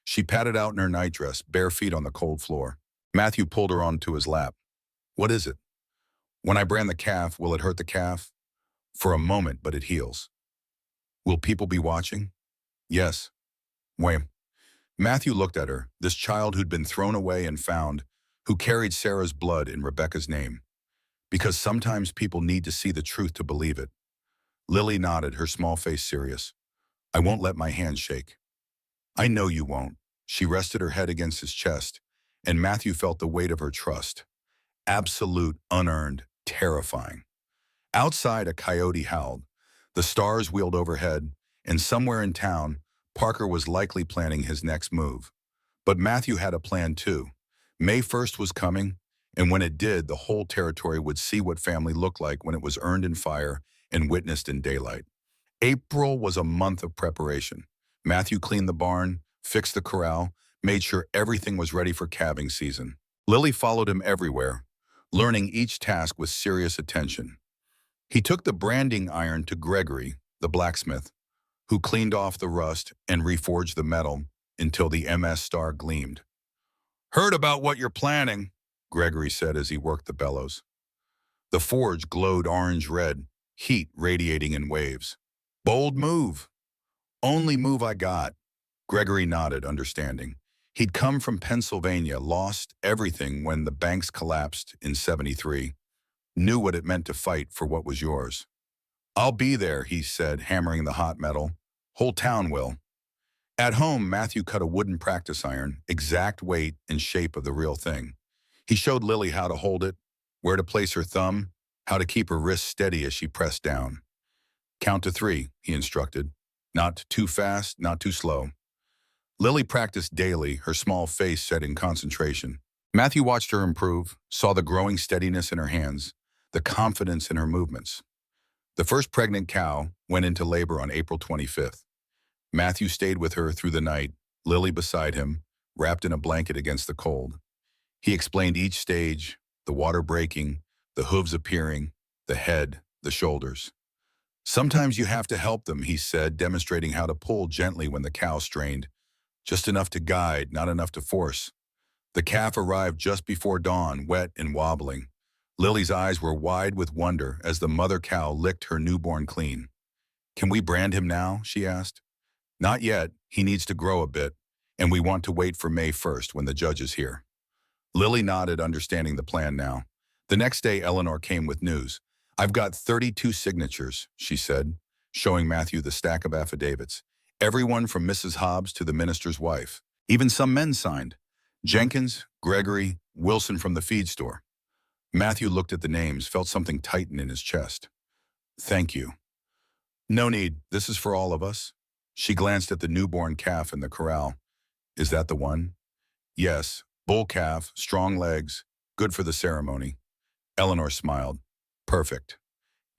She patted out in her nightdress, bare feet on the cold floor. Matthew pulled her onto his lap. What is it? When I brand the calf, will it hurt the calf? For a moment, but it heals. Will people be watching? Yes. Wait. Matthew looked at her, this child who'd been thrown away and found, who carried Sarah's blood in Rebecca's name. Because sometimes people need to see the truth to believe it. Lily nodded, her small face serious. I won't let my hands shake. I know you won't. She rested her head against his chest, and Matthew felt the weight of her trust. Absolute, unearned, terrifying. Outside, a coyote howled. The stars wheeled overhead, and somewhere in town, Parker was likely planning his next move. But Matthew had a plan too. May 1st was coming, and when it did, the whole territory would see what family looked like when it was earned in fire and witnessed in daylight. April was a month of preparation. Matthew cleaned the barn, fixed the corral, made sure everything was ready for calving season. Lily followed him everywhere, learning each task with serious attention. He took the branding iron to Gregory, the blacksmith, who cleaned off the rust and reforged the metal until the MS star gleamed. Heard about what you're planning, Gregory said as he worked the bellows. The forge glowed orange-red, heat radiating in waves. Bold move. Only move I got. Gregory nodded, understanding. He'd come from Pennsylvania, lost everything when the banks collapsed in '73. Knew what it meant to fight for what was yours. I'll be there, he said, hammering the hot metal. Whole town will. At home, Matthew cut a wooden practice iron, exact weight and shape of the real thing. He showed Lily how to hold it, where to place her thumb, how to keep her wrist steady as she pressed down. Count to 3, he instructed. Not too fast, not too slow. Lily practiced daily, her small face set in concentration. Matthew watched her improve, saw the growing steadiness in her hands, the confidence in her movements. The first pregnant cow went into labor on April 25th. Matthew stayed with her through the night, Lily beside him, wrapped in a blanket against the cold. He explained each stage, the water breaking, the hooves appearing, the head, the shoulders. Sometimes you have to help them, he said, demonstrating how to pull gently when the cow strained. Just enough to guide, not enough to force. The calf arrived just before dawn, wet and wobbling. Lily's eyes were wide with wonder as the mother cow licked her newborn clean. Can we brand him now? She asked. Not yet. He needs to grow a bit, and we want to wait for May 1st when the judge is here. Lily nodded, understanding the plan now. The next day, Eleanor came with news. I've got 32 signatures, she said, showing Matthew the stack of affidavits. Everyone from Mrs. Hobbs to the minister's wife. Even some men signed. Jenkins, Gregory, Wilson from the feed store. Matthew looked at the names, felt something tighten in his chest. Thank you. No need. This is for all of us. She glanced at the newborn calf in the corral. Is that the one? Yes. Bull calf, strong legs, good for the ceremony. Eleanor smiled. Perfect.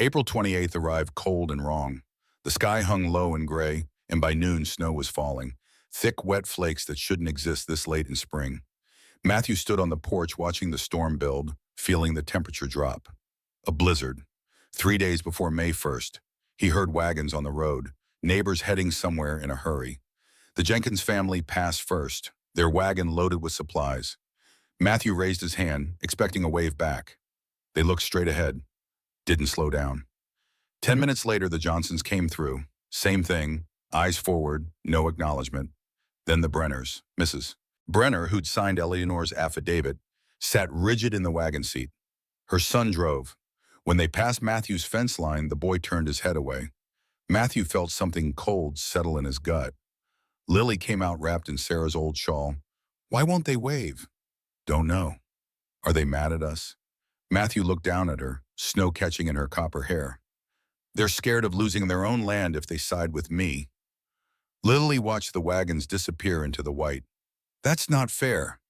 April 28th arrived cold and wrong. The sky hung low and gray, and by noon snow was falling. Thick, wet flakes that shouldn't exist this late in spring. Matthew stood on the porch watching the storm build, feeling the temperature drop. A blizzard. 3 days before May 1st, he heard wagons on the road, neighbors heading somewhere in a hurry. The Jenkins family passed first, their wagon loaded with supplies. Matthew raised his hand, expecting a wave back. They looked straight ahead, didn't slow down. 10 minutes later, the Johnsons came through. Same thing, eyes forward, no acknowledgement. Then the Brenners, Mrs. Brenner, who'd signed Eleanor's affidavit, sat rigid in the wagon seat. Her son drove. When they passed Matthew's fence line, the boy turned his head away. Matthew felt something cold settle in his gut. Lily came out wrapped in Sarah's old shawl. Why won't they wave? Don't know. Are they mad at us? Matthew looked down at her, snow catching in her copper hair. They're scared of losing their own land if they side with me. Lily watched the wagons disappear into the white. That's not fair.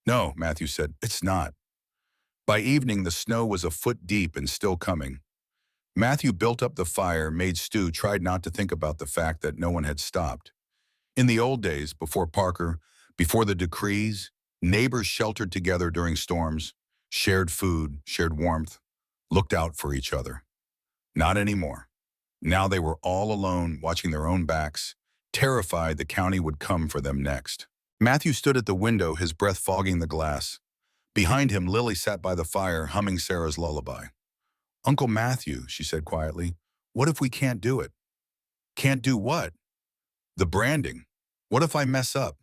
No, Matthew said, it's not. By evening, the snow was a foot deep and still coming. Matthew built up the fire, made stew, tried not to think about the fact that no one had stopped. In the old days, before Parker, before the decrees, neighbors sheltered together during storms, shared food, shared warmth, looked out for each other. Not anymore. Now they were all alone, watching their own backs, terrified the county would come for them next. Matthew stood at the window, his breath fogging the glass. Behind him, Lily sat by the fire, humming Sarah's lullaby. Uncle Matthew, she said quietly, what if we can't do it? Can't do what? The branding. What if I mess up?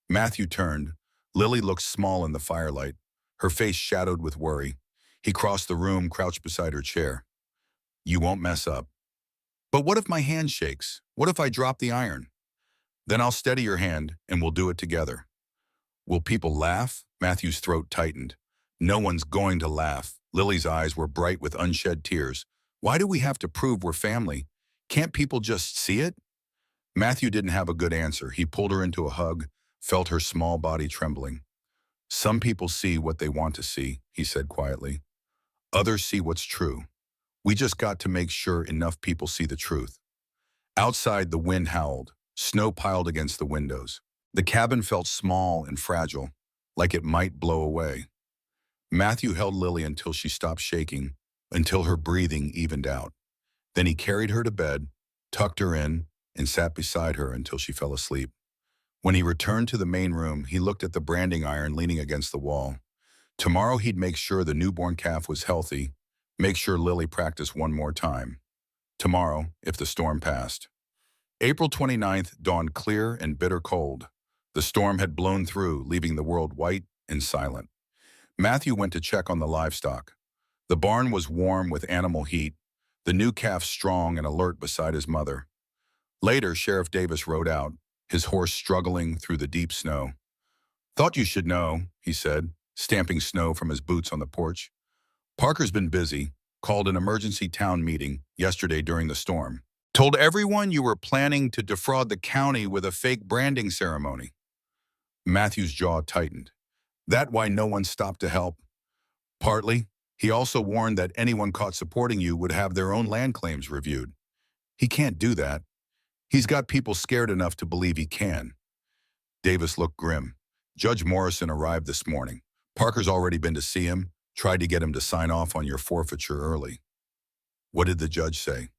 Matthew turned. Lily looked small in the firelight, her face shadowed with worry. He crossed the room, crouched beside her chair. You won't mess up. But what if my hand shakes? What if I drop the iron? Then I'll steady your hand and we'll do it together. Will people laugh? Matthew's throat tightened. No one's going to laugh. Lily's eyes were bright with unshed tears. Why do we have to prove we're family? Can't people just see it? Matthew didn't have a good answer. He pulled her into a hug, felt her small body trembling. Some people see what they want to see, he said quietly. Others see what's true. We just got to make sure enough people see the truth. Outside, the wind howled. Snow piled against the windows. The cabin felt small and fragile, like it might blow away. Matthew held Lily until she stopped shaking, until her breathing evened out. Then he carried her to bed, tucked her in, and sat beside her until she fell asleep. When he returned to the main room, he looked at the branding iron leaning against the wall. Tomorrow he'd make sure the newborn calf was healthy, make sure Lily practiced one more time. Tomorrow, if the storm passed. April 29th dawned clear and bitter cold. The storm had blown through, leaving the world white and silent. Matthew went to check on the livestock. The barn was warm with animal heat, the new calf strong and alert beside his mother. Later, Sheriff Davis rode out, his horse struggling through the deep snow. Thought you should know, he said, stamping snow from his boots on the porch. Parker's been busy, called an emergency town meeting yesterday during the storm. Told everyone you were planning to defraud the county with a fake branding ceremony. Matthew's jaw tightened. That why no one stopped to help? Partly. He also warned that anyone caught supporting you would have their own land claims reviewed. He can't do that. He's got people scared enough to believe he can. Davis looked grim. Judge Morrison arrived this morning. Parker's already been to see him, tried to get him to sign off on your forfeiture early. What did the judge say?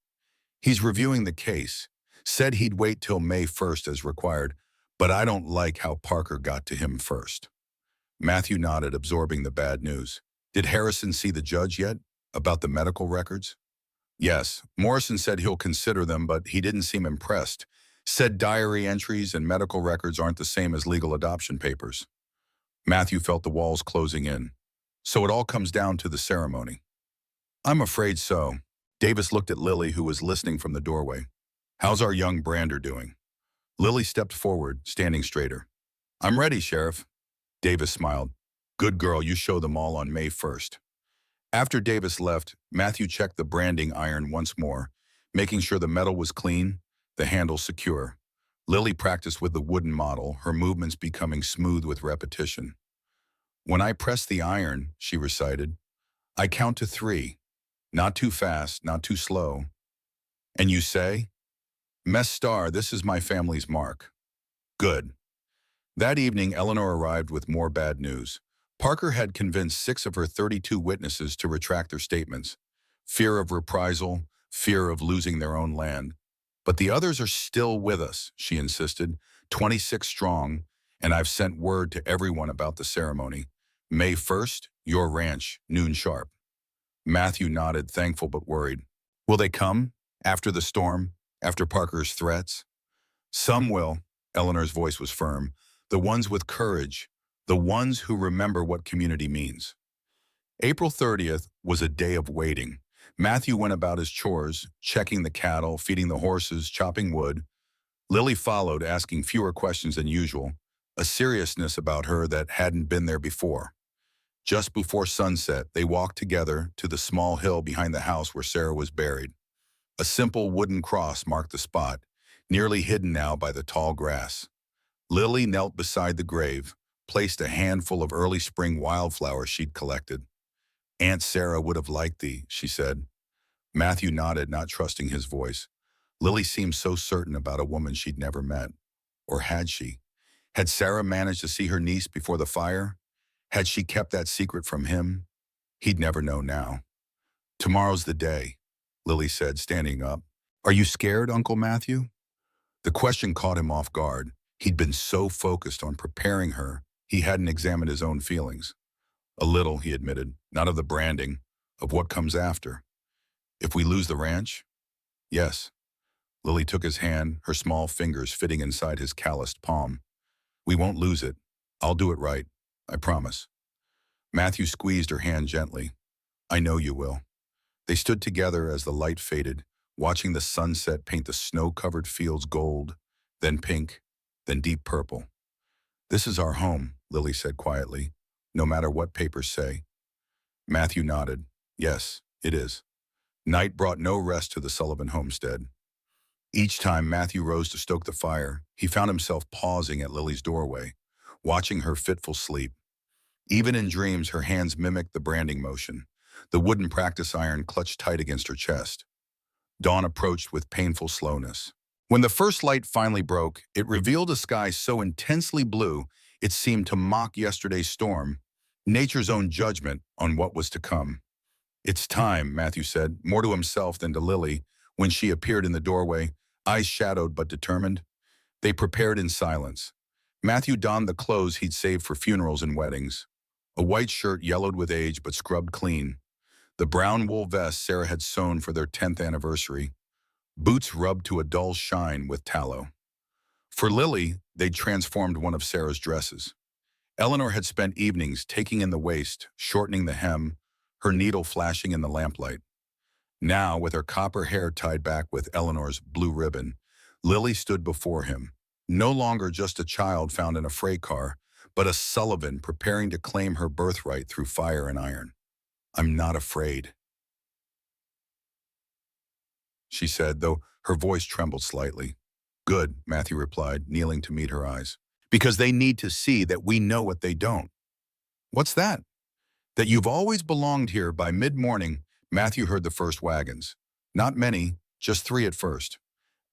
He's reviewing the case. Said he'd wait till May 1st as required, but I don't like how Parker got to him first. Matthew nodded, absorbing the bad news. Did Harrison see the judge yet? About the medical records? Yes. Morrison said he'll consider them, but he didn't seem impressed. Said diary entries and medical records aren't the same as legal adoption papers. Matthew felt the walls closing in. So it all comes down to the ceremony. I'm afraid so. Davis looked at Lily, who was listening from the doorway. How's our young brander doing? Lily stepped forward, standing straighter. I'm ready, Sheriff. Davis smiled. Good girl, you show them all on May 1st. After Davis left, Matthew checked the branding iron once more, making sure the metal was clean, the handle secure. Lily practiced with the wooden model, her movements becoming smooth with repetition. When I press the iron, she recited, I count to 3. Not too fast, not too slow. And you say, Mess star, this is my family's mark. Good. That evening, Eleanor arrived with more bad news. Parker had convinced 6 of her 32 witnesses to retract their statements. Fear of reprisal, fear of losing their own land. But the others are still with us, she insisted, 26 strong, and I've sent word to everyone about the ceremony. May 1st, your ranch, noon sharp. Matthew nodded, thankful but worried. Will they come? After the storm? After Parker's threats? Some will. Eleanor's voice was firm. The ones with courage. The ones who remember what community means. April 30th was a day of waiting. Matthew went about his chores, checking the cattle, feeding the horses, chopping wood. Lily followed, asking fewer questions than usual, a seriousness about her that hadn't been there before. Just before sunset, they walked together to the small hill behind the house where Sarah was buried. A simple wooden cross marked the spot, nearly hidden now by the tall grass. Lily knelt beside the grave, placed a handful of early spring wildflowers she'd collected. Aunt Sarah would have liked thee, she said. Matthew nodded, not trusting his voice. Lily seemed so certain about a woman she'd never met. Or had she? Had Sarah managed to see her niece before the fire? Had she kept that secret from him? He'd never know now. Tomorrow's the day, Lily said, standing up. Are you scared, Uncle Matthew? The question caught him off guard. He'd been so focused on preparing her, he hadn't examined his own feelings. A little, he admitted, not of the branding, of what comes after. If we lose the ranch? Yes. Lily took his hand, her small fingers fitting inside his calloused palm. We won't lose it. I'll do it right. I promise. Matthew squeezed her hand gently. I know you will. They stood together as the light faded, watching the sunset paint the snow-covered fields gold, then pink, then deep purple. This is our home, Lily said quietly, no matter what papers say. Matthew nodded. Yes, it is. Night brought no rest to the Sullivan homestead. Each time Matthew rose to stoke the fire, he found himself pausing at Lily's doorway, watching her fitful sleep. Even in dreams, her hands mimicked the branding motion, the wooden practice iron clutched tight against her chest. Dawn approached with painful slowness. When the first light finally broke, it revealed a sky so intensely blue it seemed to mock yesterday's storm, nature's own judgment on what was to come. It's time, Matthew said, more to himself than to Lily, when she appeared in the doorway, eyes shadowed but determined. They prepared in silence. Matthew donned the clothes he'd saved for funerals and weddings. A white shirt yellowed with age but scrubbed clean. The brown wool vest Sarah had sewn for their 10th anniversary. Boots rubbed to a dull shine with tallow. For Lily, they'd transformed one of Sarah's dresses. Eleanor had spent evenings taking in the waist, shortening the hem, her needle flashing in the lamplight. Now, with her copper hair tied back with Eleanor's blue ribbon, Lily stood before him, no longer just a child found in a freight car, but a Sullivan preparing to claim her birthright through fire and iron. I'm not afraid, she said, though her voice trembled slightly. Good, Matthew replied, kneeling to meet her eyes. Because they need to see that we know what they don't. What's that? That you've always belonged here. By mid-morning, Matthew heard the first wagons. Not many, just 3 at first.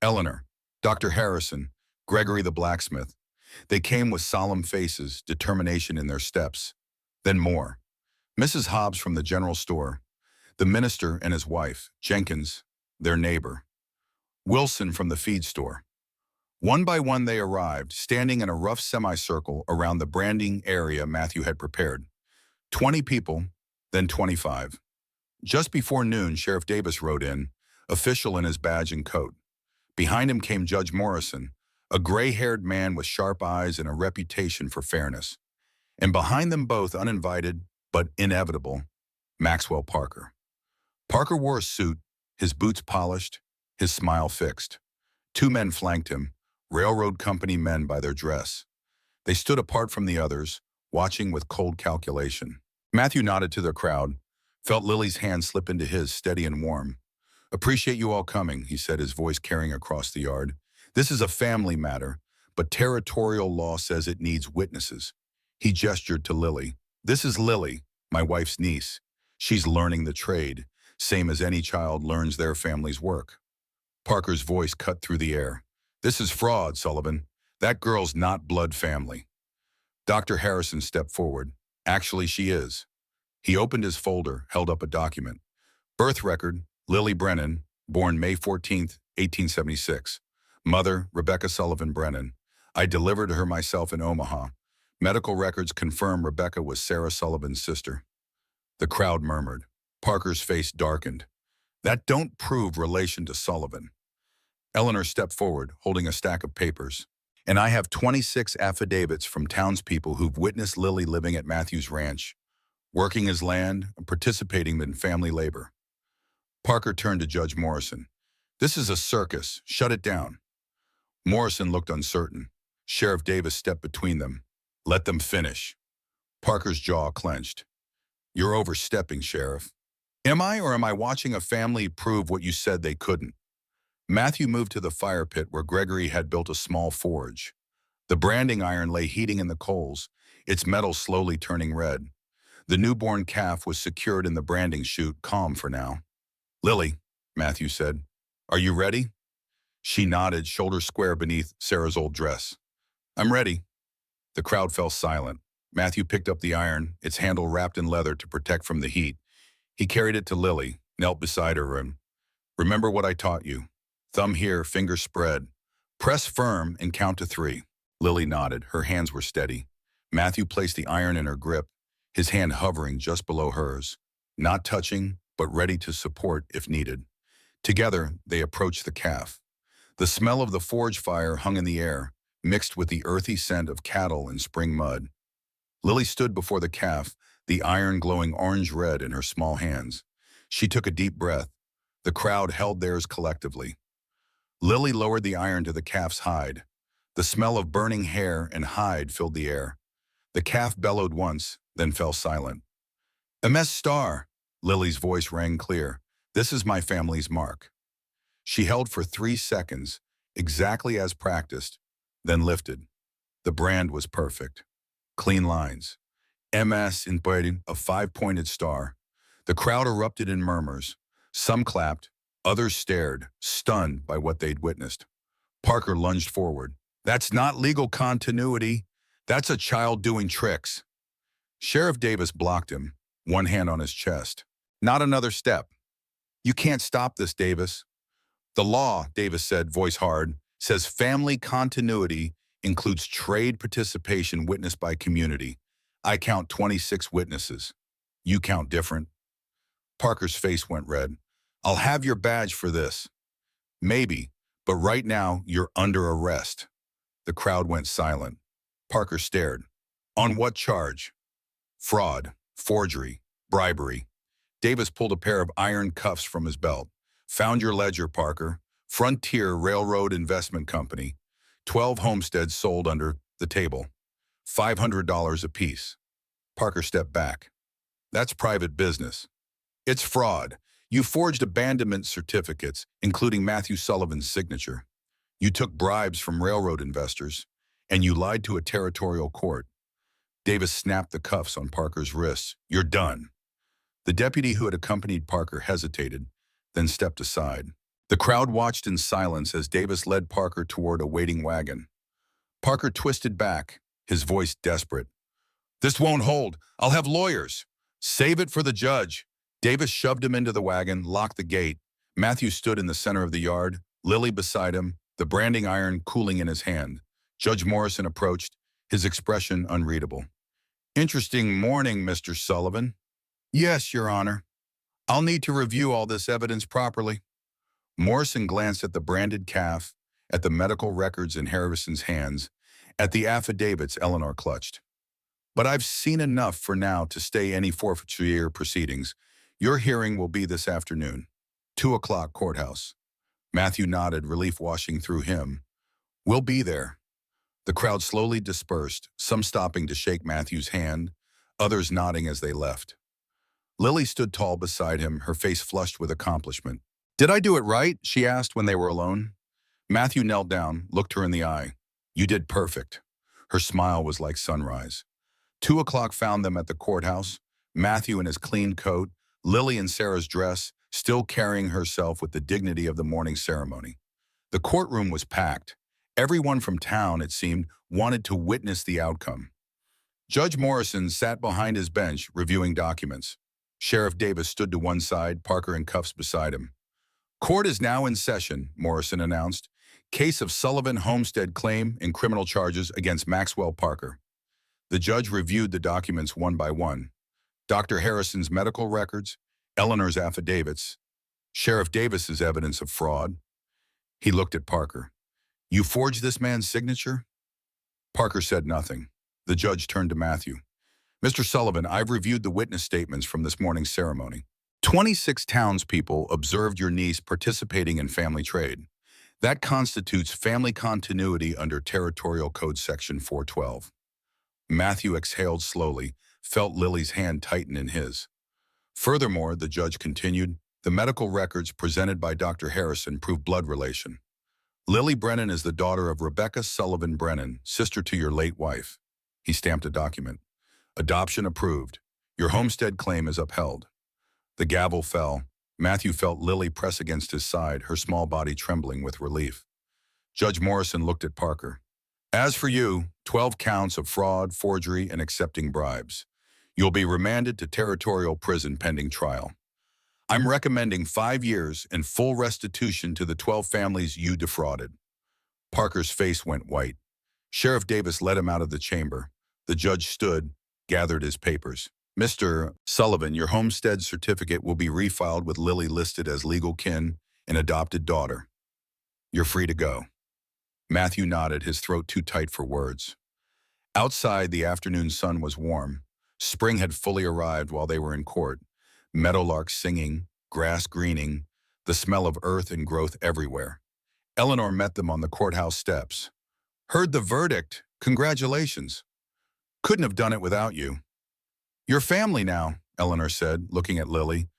Eleanor, Dr. Harrison, Gregory the blacksmith. They came with solemn faces, determination in their steps. Then more. Mrs. Hobbs from the general store, the minister and his wife, Jenkins, their neighbor, Wilson from the feed store. One by one they arrived, standing in a rough semicircle around the branding area Matthew had prepared. 20 people, then 25. Just before noon, Sheriff Davis rode in, official in his badge and coat. Behind him came Judge Morrison, a gray-haired man with sharp eyes and a reputation for fairness. And behind them both, uninvited, but inevitable, Maxwell Parker. Parker wore a suit, his boots polished, his smile fixed. 2 men flanked him, railroad company men by their dress. They stood apart from the others, watching with cold calculation. Matthew nodded to the crowd, felt Lily's hand slip into his, steady and warm. Appreciate you all coming, he said, his voice carrying across the yard. This is a family matter, but territorial law says it needs witnesses. He gestured to Lily. This is Lily, my wife's niece. She's learning the trade, same as any child learns their family's work. Parker's voice cut through the air. This is fraud, Sullivan. That girl's not blood family. Dr. Harrison stepped forward. Actually, she is. He opened his folder, held up a document. Birth record, Lily Brennan, born May 14th, 1876. Mother, Rebecca Sullivan Brennan. I delivered her myself in Omaha. Medical records confirm Rebecca was Sarah Sullivan's sister. The crowd murmured. Parker's face darkened. That don't prove relation to Sullivan. Eleanor stepped forward, holding a stack of papers. And I have 26 affidavits from townspeople who've witnessed Lily living at Matthew's ranch, working his land and participating in family labor. Parker turned to Judge Morrison. This is a circus. Shut it down. Morrison looked uncertain. Sheriff Davis stepped between them. Let them finish. Parker's jaw clenched. You're overstepping, Sheriff. Am I, or am I watching a family prove what you said they couldn't? Matthew moved to the fire pit where Gregory had built a small forge. The branding iron lay heating in the coals, its metal slowly turning red. The newborn calf was secured in the branding chute, calm for now. Lily, Matthew said, are you ready? She nodded, shoulders square beneath Sarah's old dress. I'm ready. The crowd fell silent. Matthew picked up the iron, its handle wrapped in leather to protect from the heat. He carried it to Lily, knelt beside her, and remember what I taught you. Thumb here, finger spread. Press firm and count to 3. Lily nodded. Her hands were steady. Matthew placed the iron in her grip, his hand hovering just below hers, not touching, but ready to support if needed. Together, they approached the calf. The smell of the forge fire hung in the air, mixed with the earthy scent of cattle and spring mud. Lily stood before the calf, the iron glowing orange-red in her small hands. She took a deep breath. The crowd held theirs collectively. Lily lowered the iron to the calf's hide. The smell of burning hair and hide filled the air. The calf bellowed once, then fell silent. MS Star, Lily's voice rang clear. This is my family's mark. She held for 3 seconds, exactly as practiced, then lifted. The brand was perfect. Clean lines. MS in braiding, a 5-pointed star. The crowd erupted in murmurs. Some clapped, others stared, stunned by what they'd witnessed. Parker lunged forward. That's not legal continuity. That's a child doing tricks. Sheriff Davis blocked him, one hand on his chest. Not another step. You can't stop this, Davis. The law, Davis said, voice hard, says family continuity includes trade participation witnessed by community. I count 26 witnesses. You count different. Parker's face went red. I'll have your badge for this. Maybe, but right now you're under arrest. The crowd went silent. Parker stared. On what charge? Fraud, forgery, bribery. Davis pulled a pair of iron cuffs from his belt. Found your ledger, Parker. Frontier Railroad Investment Company. 12 homesteads sold under the table. $500 apiece. Parker stepped back. That's private business. It's fraud. You forged abandonment certificates, including Matthew Sullivan's signature. You took bribes from railroad investors, and you lied to a territorial court. Davis snapped the cuffs on Parker's wrists. You're done. The deputy who had accompanied Parker hesitated, then stepped aside. The crowd watched in silence as Davis led Parker toward a waiting wagon. Parker twisted back, his voice desperate. This won't hold. I'll have lawyers. Save it for the judge. Davis shoved him into the wagon, locked the gate. Matthew stood in the center of the yard, Lily beside him, the branding iron cooling in his hand. Judge Morrison approached, his expression unreadable. Interesting morning, Mr. Sullivan. Yes, Your Honor. I'll need to review all this evidence properly. Morrison glanced at the branded calf, at the medical records in Harrison's hands, at the affidavits Eleanor clutched. But I've seen enough for now to stay any forfeiture proceedings. Your hearing will be this afternoon. 2 o'clock courthouse. Matthew nodded, relief washing through him. We'll be there. The crowd slowly dispersed, some stopping to shake Matthew's hand, others nodding as they left. Lily stood tall beside him, her face flushed with accomplishment. Did I do it right? She asked when they were alone. Matthew knelt down, looked her in the eye. You did perfect. Her smile was like sunrise. 2 o'clock found them at the courthouse, Matthew in his clean coat, Lily in Sarah's dress, still carrying herself with the dignity of the morning ceremony. The courtroom was packed. Everyone from town, it seemed, wanted to witness the outcome. Judge Morrison sat behind his bench, reviewing documents. Sheriff Davis stood to one side, Parker in cuffs beside him. Court is now in session, Morrison announced. Case of Sullivan Homestead claim and criminal charges against Maxwell Parker. The judge reviewed the documents one by one. Dr. Harrison's medical records, Eleanor's affidavits. Sheriff Davis's evidence of fraud. He looked at Parker. You forged this man's signature? Parker said nothing. The judge turned to Matthew. Mr. Sullivan, I've reviewed the witness statements from this morning's ceremony. 26 townspeople observed your niece participating in family trade. That constitutes family continuity under Territorial Code Section 412. Matthew exhaled slowly, felt Lily's hand tighten in his. Furthermore, the judge continued, the medical records presented by Dr. Harrison prove blood relation. Lily Brennan is the daughter of Rebecca Sullivan Brennan, sister to your late wife. He stamped a document. Adoption approved. Your homestead claim is upheld. The gavel fell. Matthew felt Lily press against his side, her small body trembling with relief. Judge Morrison looked at Parker. As for you, 12 counts of fraud, forgery, and accepting bribes. You'll be remanded to territorial prison pending trial. I'm recommending 5 years and full restitution to the 12 families you defrauded. Parker's face went white. Sheriff Davis led him out of the chamber. The judge stood, gathered his papers. Mr. Sullivan, your homestead certificate will be refiled with Lily listed as legal kin and adopted daughter. You're free to go. Matthew nodded, his throat too tight for words. Outside, the afternoon sun was warm. Spring had fully arrived while they were in court. Meadowlarks singing, grass greening, the smell of earth and growth everywhere. Eleanor met them on the courthouse steps. Heard the verdict. Congratulations. Couldn't have done it without you. You're family now, Eleanor said, looking at Lily.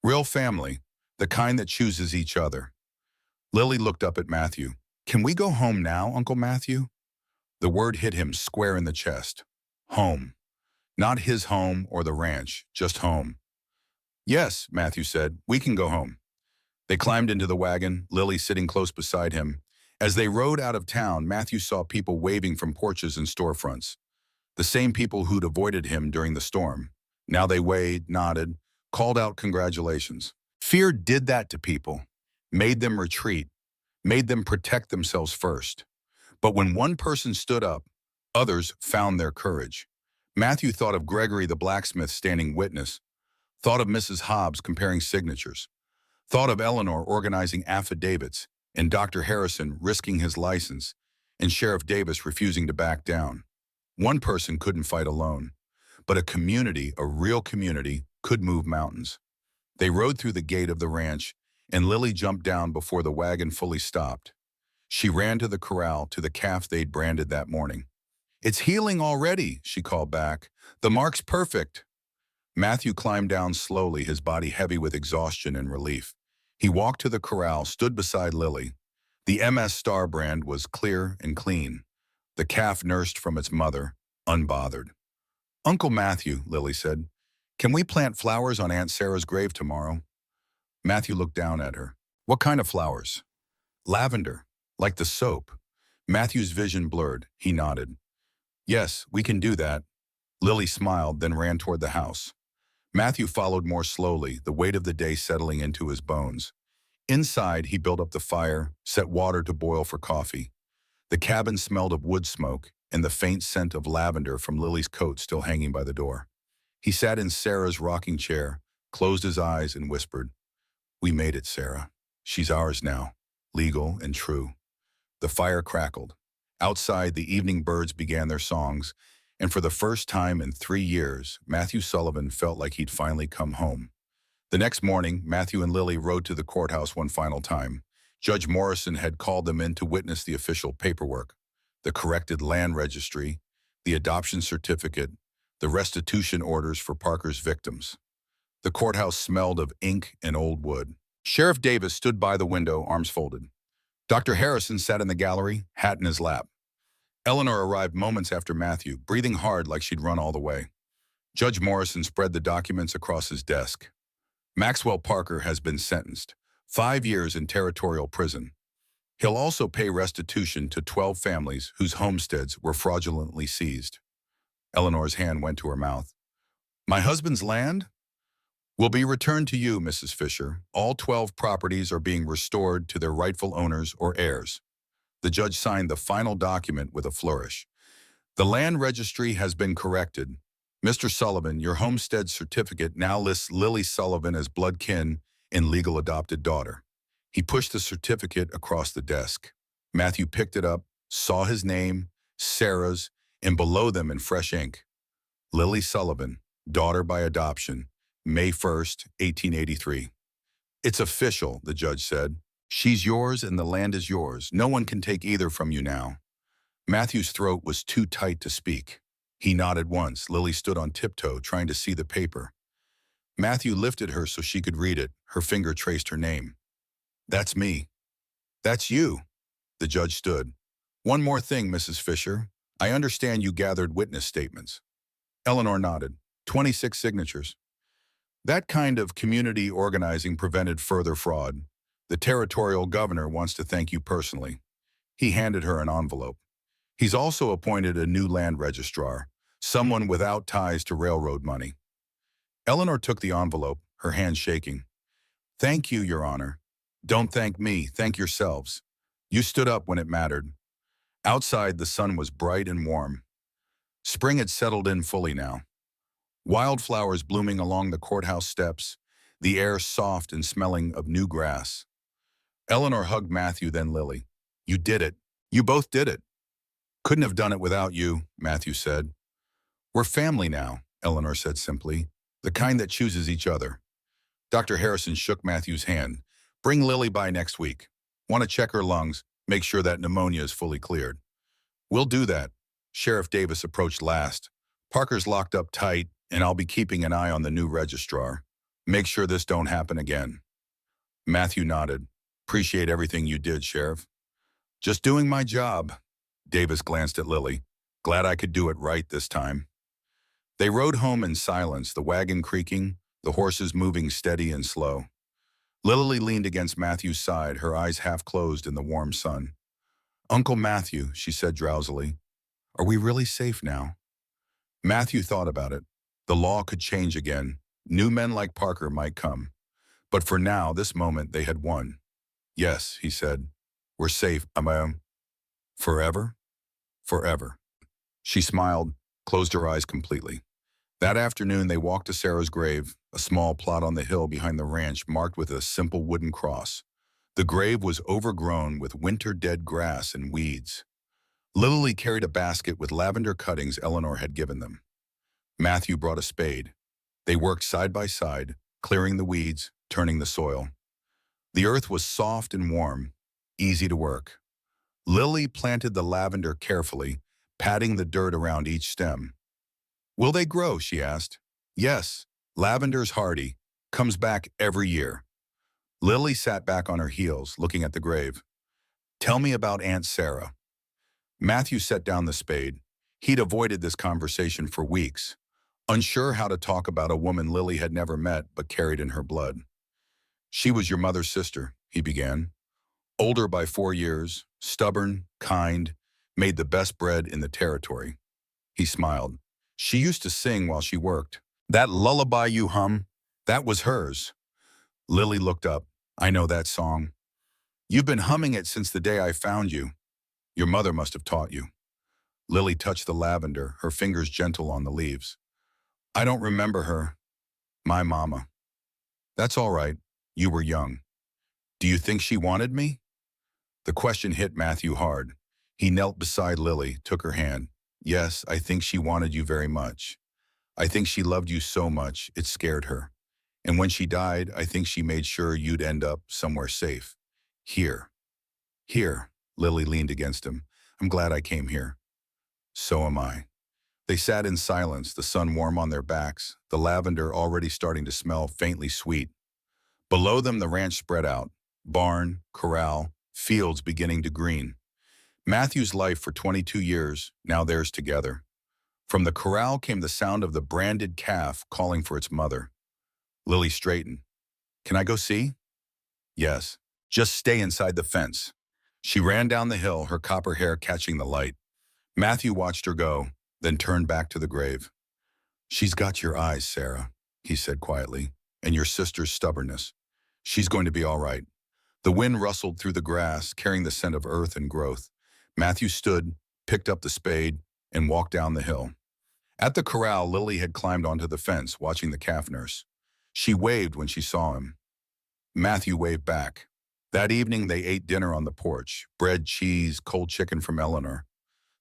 Real family, the kind that chooses each other. Lily looked up at Matthew. Can we go home now, Uncle Matthew? The word hit him square in the chest. Home. Not his home or the ranch, just home. Yes, Matthew said, we can go home. They climbed into the wagon, Lily sitting close beside him. As they rode out of town, Matthew saw people waving from porches and storefronts. The same people who'd avoided him during the storm. Now they waved, nodded, called out congratulations. Fear did that to people, made them retreat, made them protect themselves first. But when one person stood up, others found their courage. Matthew thought of Gregory the blacksmith standing witness, thought of Mrs. Hobbs comparing signatures, thought of Eleanor organizing affidavits, and Dr. Harrison risking his license, and Sheriff Davis refusing to back down. One person couldn't fight alone, but a community, a real community, could move mountains. They rode through the gate of the ranch, and Lily jumped down before the wagon fully stopped. She ran to the corral, to the calf they'd branded that morning. It's healing already, she called back. The mark's perfect. Matthew climbed down slowly, his body heavy with exhaustion and relief. He walked to the corral, stood beside Lily. The MS Star brand was clear and clean. The calf nursed from its mother, unbothered. Uncle Matthew, Lily said, can we plant flowers on Aunt Sarah's grave tomorrow? Matthew looked down at her. What kind of flowers? Lavender, like the soap. Matthew's vision blurred. He nodded. Yes, we can do that. Lily smiled, then ran toward the house. Matthew followed more slowly, the weight of the day settling into his bones. Inside, he built up the fire, set water to boil for coffee. The cabin smelled of wood smoke and the faint scent of lavender from Lily's coat still hanging by the door. He sat in Sarah's rocking chair, closed his eyes, and whispered, We made it, Sarah. She's ours now, legal and true. The fire crackled. Outside, the evening birds began their songs, and for the first time in 3 years, Matthew Sullivan felt like he'd finally come home. The next morning, Matthew and Lily rode to the courthouse one final time. Judge Morrison had called them in to witness the official paperwork, the corrected land registry, the adoption certificate, the restitution orders for Parker's victims. The courthouse smelled of ink and old wood. Sheriff Davis stood by the window, arms folded. Dr. Harrison sat in the gallery, hat in his lap. Eleanor arrived moments after Matthew, breathing hard like she'd run all the way. Judge Morrison spread the documents across his desk. Maxwell Parker has been sentenced. 5 years in territorial prison. He'll also pay restitution to 12 families whose homesteads were fraudulently seized. Eleanor's hand went to her mouth. My husband's land will be returned to you, Mrs. Fisher. All 12 properties are being restored to their rightful owners or heirs. The judge signed the final document with a flourish. The land registry has been corrected. Mr. Sullivan, your homestead certificate now lists Lily Sullivan as blood kin and legal adopted daughter. He pushed the certificate across the desk. Matthew picked it up, saw his name, Sarah's, and below them in fresh ink, Lily Sullivan, daughter by adoption, May 1st, 1883. It's official, the judge said. She's yours and the land is yours. No one can take either from you now. Matthew's throat was too tight to speak. He nodded once. Lily stood on tiptoe, trying to see the paper. Matthew lifted her so she could read it. Her finger traced her name. That's me. That's you. The judge stood. One more thing, Mrs. Fisher. I understand you gathered witness statements. Eleanor nodded. 26 signatures. That kind of community organizing prevented further fraud. The territorial governor wants to thank you personally. He handed her an envelope. He's also appointed a new land registrar, someone without ties to railroad money. Eleanor took the envelope, her hand shaking. Thank you, Your Honor. Don't thank me, thank yourselves. You stood up when it mattered. Outside, the sun was bright and warm. Spring had settled in fully now. Wildflowers blooming along the courthouse steps, the air soft and smelling of new grass. Eleanor hugged Matthew, then Lily. You did it. You both did it. Couldn't have done it without you, Matthew said. We're family now, Eleanor said simply, the kind that chooses each other. Dr. Harrison shook Matthew's hand. Bring Lily by next week. Want to check her lungs, make sure that pneumonia is fully cleared. We'll do that. Sheriff Davis approached last. Parker's locked up tight, and I'll be keeping an eye on the new registrar. Make sure this don't happen again. Matthew nodded. Appreciate everything you did, Sheriff. Just doing my job. Davis glanced at Lily. Glad I could do it right this time. They rode home in silence, the wagon creaking, the horses moving steady and slow. Lily leaned against Matthew's side, her eyes half closed in the warm sun. Uncle Matthew, she said drowsily, are we really safe now? Matthew thought about it. The law could change again. New men like Parker might come. But for now, this moment, they had won. Yes, he said. We're safe, forever? Forever. She smiled, closed her eyes completely. That afternoon, they walked to Sarah's grave, a small plot on the hill behind the ranch marked with a simple wooden cross. The grave was overgrown with winter-dead grass and weeds. Lily carried a basket with lavender cuttings Eleanor had given them. Matthew brought a spade. They worked side by side, clearing the weeds, turning the soil. The earth was soft and warm, easy to work. Lily planted the lavender carefully, patting the dirt around each stem. Will they grow, she asked. Yes, lavender's hardy, comes back every year. Lily sat back on her heels, looking at the grave. Tell me about Aunt Sarah. Matthew set down the spade. He'd avoided this conversation for weeks, unsure how to talk about a woman Lily had never met but carried in her blood. She was your mother's sister, he began. Older by 4 years, stubborn, kind, made the best bread in the territory. He smiled. She used to sing while she worked. That lullaby you hum, that was hers. Lily looked up. I know that song. You've been humming it since the day I found you. Your mother must have taught you. Lily touched the lavender, her fingers gentle on the leaves. I don't remember her. My mama. That's all right. You were young. Do you think she wanted me? The question hit Matthew hard. He knelt beside Lily, took her hand. Yes, I think she wanted you very much. I think she loved you so much, it scared her. And when she died, I think she made sure you'd end up somewhere safe. Here. Here, Lily leaned against him. I'm glad I came here. So am I. They sat in silence, the sun warm on their backs, the lavender already starting to smell faintly sweet. Below them, the ranch spread out. Barn, corral, fields beginning to green. Matthew's life for 22 years, now theirs together. From the corral came the sound of the branded calf calling for its mother. Lily straightened. Can I go see? Yes. Just stay inside the fence. She ran down the hill, her copper hair catching the light. Matthew watched her go, then turned back to the grave. She's got your eyes, Sarah, he said quietly, and your sister's stubbornness. She's going to be all right. The wind rustled through the grass, carrying the scent of earth and growth. Matthew stood, picked up the spade, and walked down the hill. At the corral, Lily had climbed onto the fence, watching the calf nurse. She waved when she saw him. Matthew waved back. That evening, they ate dinner on the porch. Bread, cheese, cold chicken from Eleanor.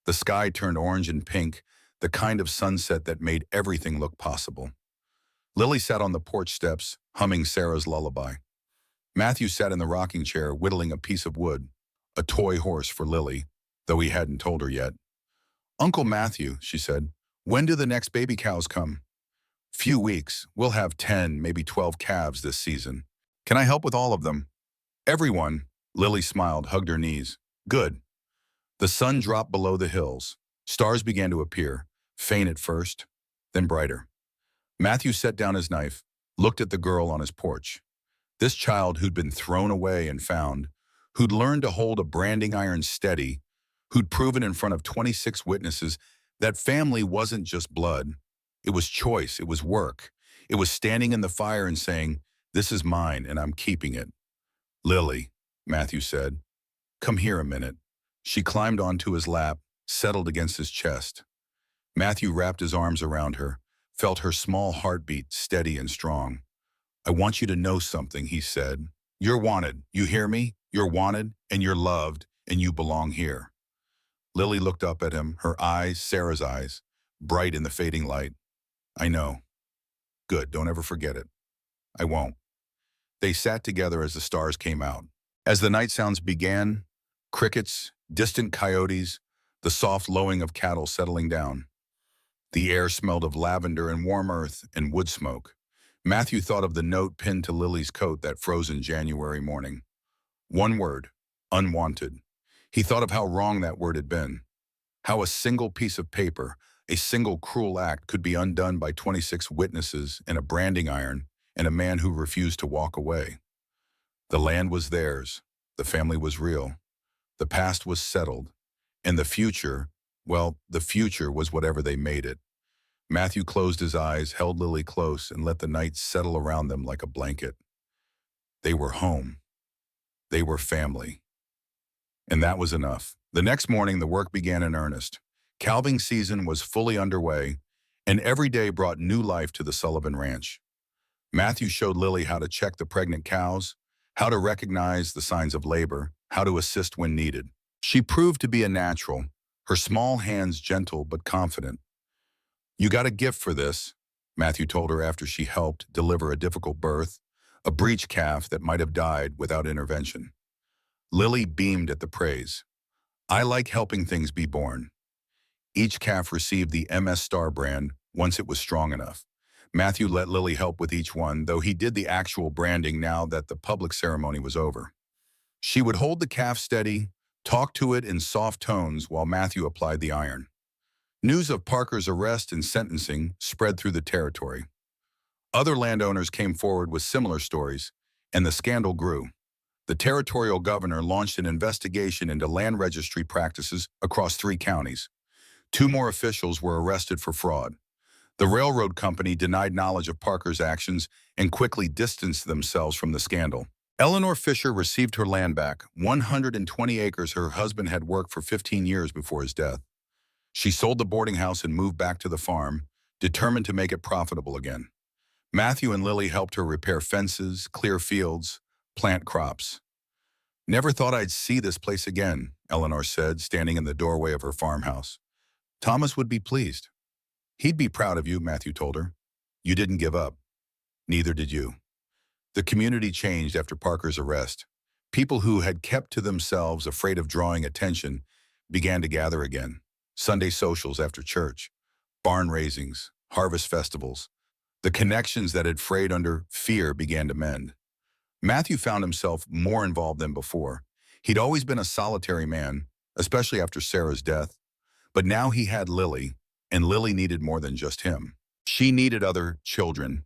The sky turned orange and pink, the kind of sunset that made everything look possible. Lily sat on the porch steps, humming Sarah's lullaby. Matthew sat in the rocking chair, whittling a piece of wood, a toy horse for Lily, though he hadn't told her yet. Uncle Matthew, she said, when do the next baby cows come? Few weeks. We'll have 10, maybe 12 calves this season. Can I help with all of them? Everyone. Lily smiled, hugged her knees. Good. The sun dropped below the hills. Stars began to appear, faint at first, then brighter. Matthew set down his knife, looked at the girl on his porch. This child who'd been thrown away and found, who'd learned to hold a branding iron steady, who'd proven in front of 26 witnesses that family wasn't just blood. It was choice, it was work. It was standing in the fire and saying, this is mine and I'm keeping it. Lily, Matthew said, come here a minute. She climbed onto his lap, settled against his chest. Matthew wrapped his arms around her, felt her small heartbeat steady and strong. I want you to know something, he said. You're wanted, you hear me? You're wanted, and you're loved, and you belong here. Lily looked up at him, her eyes, Sarah's eyes, bright in the fading light. I know. Good, don't ever forget it. I won't. They sat together as the stars came out. As the night sounds began, crickets, distant coyotes, the soft lowing of cattle settling down. The air smelled of lavender and warm earth and wood smoke. Matthew thought of the note pinned to Lily's coat that frozen January morning. One word, unwanted. He thought of how wrong that word had been. How a single piece of paper, a single cruel act could be undone by 26 witnesses and a branding iron and a man who refused to walk away. The land was theirs. The family was real. The past was settled. And the future, well, the future was whatever they made it. Matthew closed his eyes, held Lily close, and let the night settle around them like a blanket. They were home. They were family. And that was enough. The next morning, the work began in earnest. Calving season was fully underway, and every day brought new life to the Sullivan Ranch. Matthew showed Lily how to check the pregnant cows, how to recognize the signs of labor, how to assist when needed. She proved to be a natural, her small hands gentle but confident. You got a gift for this, Matthew told her after she helped deliver a difficult birth, a breech calf that might have died without intervention. Lily beamed at the praise. I like helping things be born. Each calf received the MS Star brand once it was strong enough. Matthew let Lily help with each one, though he did the actual branding now that the public ceremony was over. She would hold the calf steady, talk to it in soft tones while Matthew applied the iron. News of Parker's arrest and sentencing spread through the territory. Other landowners came forward with similar stories, and the scandal grew. The territorial governor launched an investigation into land registry practices across 3 counties. 2 more officials were arrested for fraud. The railroad company denied knowledge of Parker's actions and quickly distanced themselves from the scandal. Eleanor Fisher received her land back, 120 acres her husband had worked for 15 years before his death. She sold the boarding house and moved back to the farm, determined to make it profitable again. Matthew and Lily helped her repair fences, clear fields, plant crops. Never thought I'd see this place again, Eleanor said, standing in the doorway of her farmhouse. Thomas would be pleased. He'd be proud of you, Matthew told her. You didn't give up. Neither did you. The community changed after Parker's arrest. People who had kept to themselves, afraid of drawing attention, began to gather again. Sunday socials after church, barn raisings, harvest festivals. The connections that had frayed under fear began to mend. Matthew found himself more involved than before. He'd always been a solitary man, especially after Sarah's death. But now he had Lily, and Lily needed more than just him. She needed other children,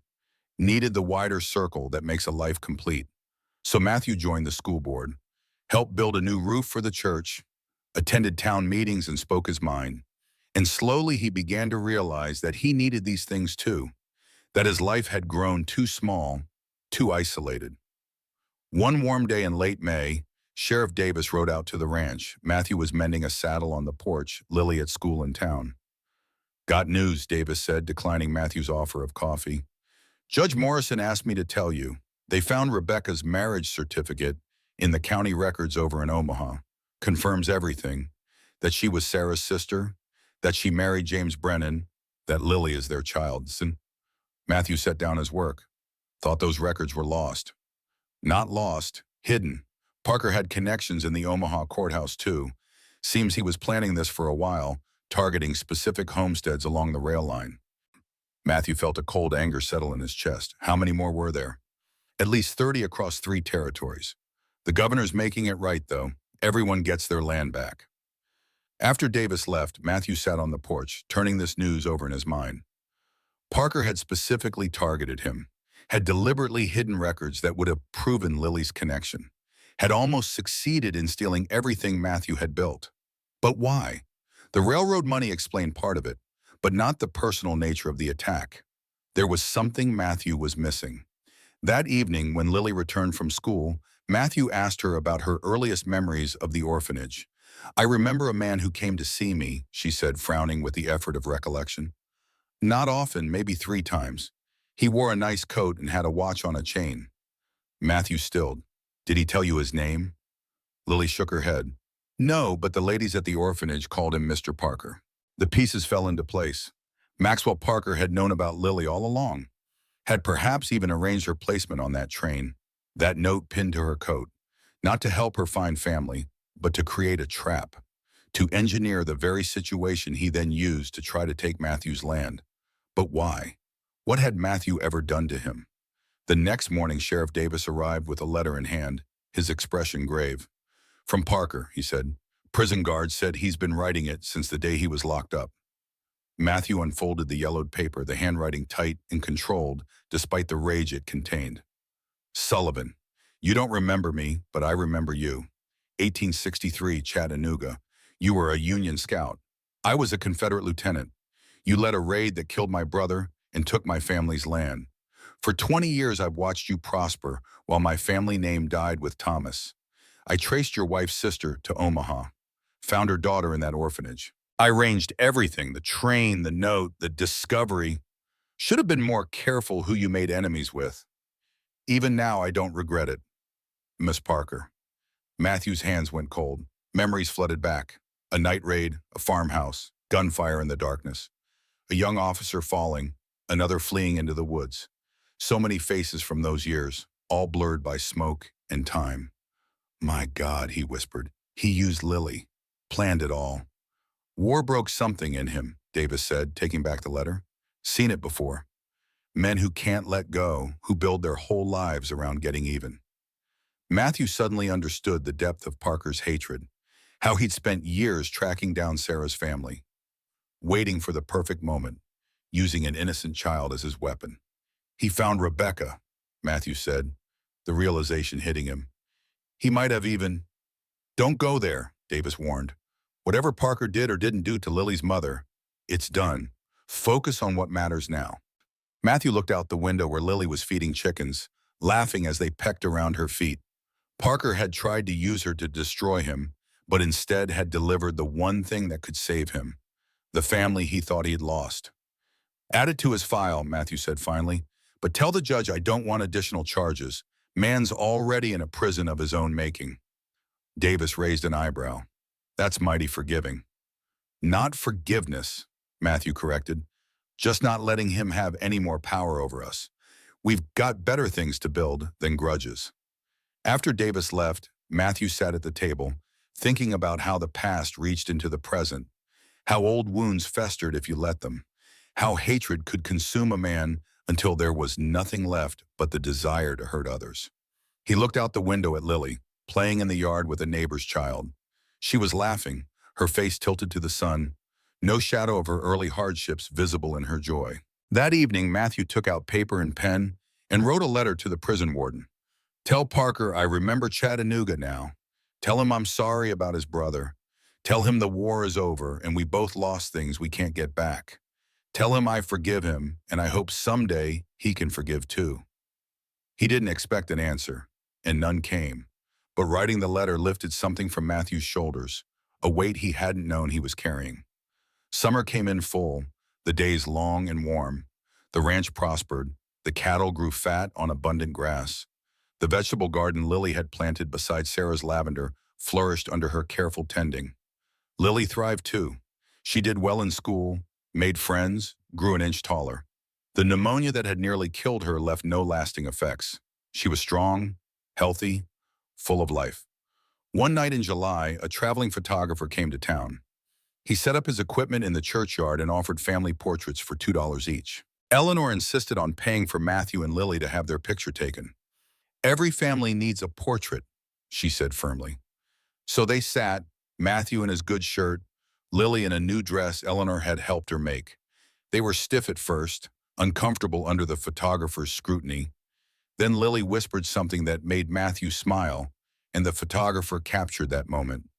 needed the wider circle that makes a life complete. So Matthew joined the school board, helped build a new roof for the church, attended town meetings and spoke his mind. And slowly he began to realize that he needed these things too, that his life had grown too small, too isolated. One warm day in late May, Sheriff Davis rode out to the ranch. Matthew was mending a saddle on the porch, Lily at school in town. Got news, Davis said, declining Matthew's offer of coffee. Judge Morrison asked me to tell you. They found Rebecca's marriage certificate in the county records over in Omaha. Confirms everything, that she was Sarah's sister, that she married James Brennan, that Lily is their child. Matthew set down his work. Thought those records were lost. Not lost, hidden. Parker had connections in the Omaha courthouse too. Seems he was planning this for a while, targeting specific homesteads along the rail line. Matthew felt a cold anger settle in his chest. How many more were there? At least 30 across 3 territories. The governor's making it right, though. Everyone gets their land back. After Davis left, Matthew sat on the porch, turning this news over in his mind. Parker had specifically targeted him, had deliberately hidden records that would have proven Lily's connection, had almost succeeded in stealing everything Matthew had built. But why? The railroad money explained part of it, but not the personal nature of the attack. There was something Matthew was missing. That evening, when Lily returned from school, Matthew asked her about her earliest memories of the orphanage. I remember a man who came to see me, she said, frowning with the effort of recollection. Not often, maybe 3 times. He wore a nice coat and had a watch on a chain. Matthew stilled. Did he tell you his name? Lily shook her head. No, but the ladies at the orphanage called him Mr. Parker. The pieces fell into place. Maxwell Parker had known about Lily all along, had perhaps even arranged her placement on that train, that note pinned to her coat, not to help her find family, but to create a trap, to engineer the very situation he then used to try to take Matthew's land. But why? What had Matthew ever done to him? The next morning, Sheriff Davis arrived with a letter in hand, his expression grave. From Parker, he said. Prison guards said he's been writing it since the day he was locked up. Matthew unfolded the yellowed paper, the handwriting tight and controlled, despite the rage it contained. Sullivan, you don't remember me, but I remember you. 1863, Chattanooga. You were a Union scout. I was a Confederate lieutenant. You led a raid that killed my brother and took my family's land. For 20 years, I've watched you prosper while my family name died with Thomas. I traced your wife's sister to Omaha, found her daughter in that orphanage. I arranged everything, the train, the note, the discovery. Should have been more careful who you made enemies with. Even now, I don't regret it. Miss Parker. Matthew's hands went cold. Memories flooded back. A night raid, a farmhouse, gunfire in the darkness. A young officer falling, another fleeing into the woods. So many faces from those years, all blurred by smoke and time. My God, he whispered. He used Lily. Planned it all. War broke something in him, Davis said, taking back the letter. Seen it before. Men who can't let go, who build their whole lives around getting even. Matthew suddenly understood the depth of Parker's hatred, how he'd spent years tracking down Sarah's family, waiting for the perfect moment, using an innocent child as his weapon. He found Rebecca, Matthew said, the realization hitting him. He might have even... Don't go there, Davis warned. Whatever Parker did or didn't do to Lily's mother, it's done. Focus on what matters now. Matthew looked out the window where Lily was feeding chickens, laughing as they pecked around her feet. Parker had tried to use her to destroy him, but instead had delivered the one thing that could save him, the family he thought he'd lost. Add it to his file, Matthew said finally, but tell the judge I don't want additional charges. Man's already in a prison of his own making. Davis raised an eyebrow. That's mighty forgiving. Not forgiveness, Matthew corrected, just not letting him have any more power over us. We've got better things to build than grudges. After Davis left, Matthew sat at the table, thinking about how the past reached into the present, how old wounds festered if you let them, how hatred could consume a man until there was nothing left but the desire to hurt others. He looked out the window at Lily, playing in the yard with a neighbor's child. She was laughing, her face tilted to the sun, no shadow of her early hardships visible in her joy. That evening, Matthew took out paper and pen and wrote a letter to the prison warden. Tell Parker I remember Chattanooga now. Tell him I'm sorry about his brother. Tell him the war is over and we both lost things we can't get back. Tell him I forgive him and I hope someday he can forgive too. He didn't expect an answer, and none came. But writing the letter lifted something from Matthew's shoulders, a weight he hadn't known he was carrying. Summer came in full, the days long and warm. The ranch prospered, the cattle grew fat on abundant grass. The vegetable garden Lily had planted beside Sarah's lavender flourished under her careful tending. Lily thrived too. She did well in school, made friends, grew an inch taller. The pneumonia that had nearly killed her left no lasting effects. She was strong, healthy, full of life. One night in July, a traveling photographer came to town. He set up his equipment in the churchyard and offered family portraits for $2 each. Eleanor insisted on paying for Matthew and Lily to have their picture taken. "Every family needs a portrait," she said firmly. So they sat, Matthew in his good shirt, Lily in a new dress Eleanor had helped her make. They were stiff at first, uncomfortable under the photographer's scrutiny. Then Lily whispered something that made Matthew smile, and the photographer captured that moment.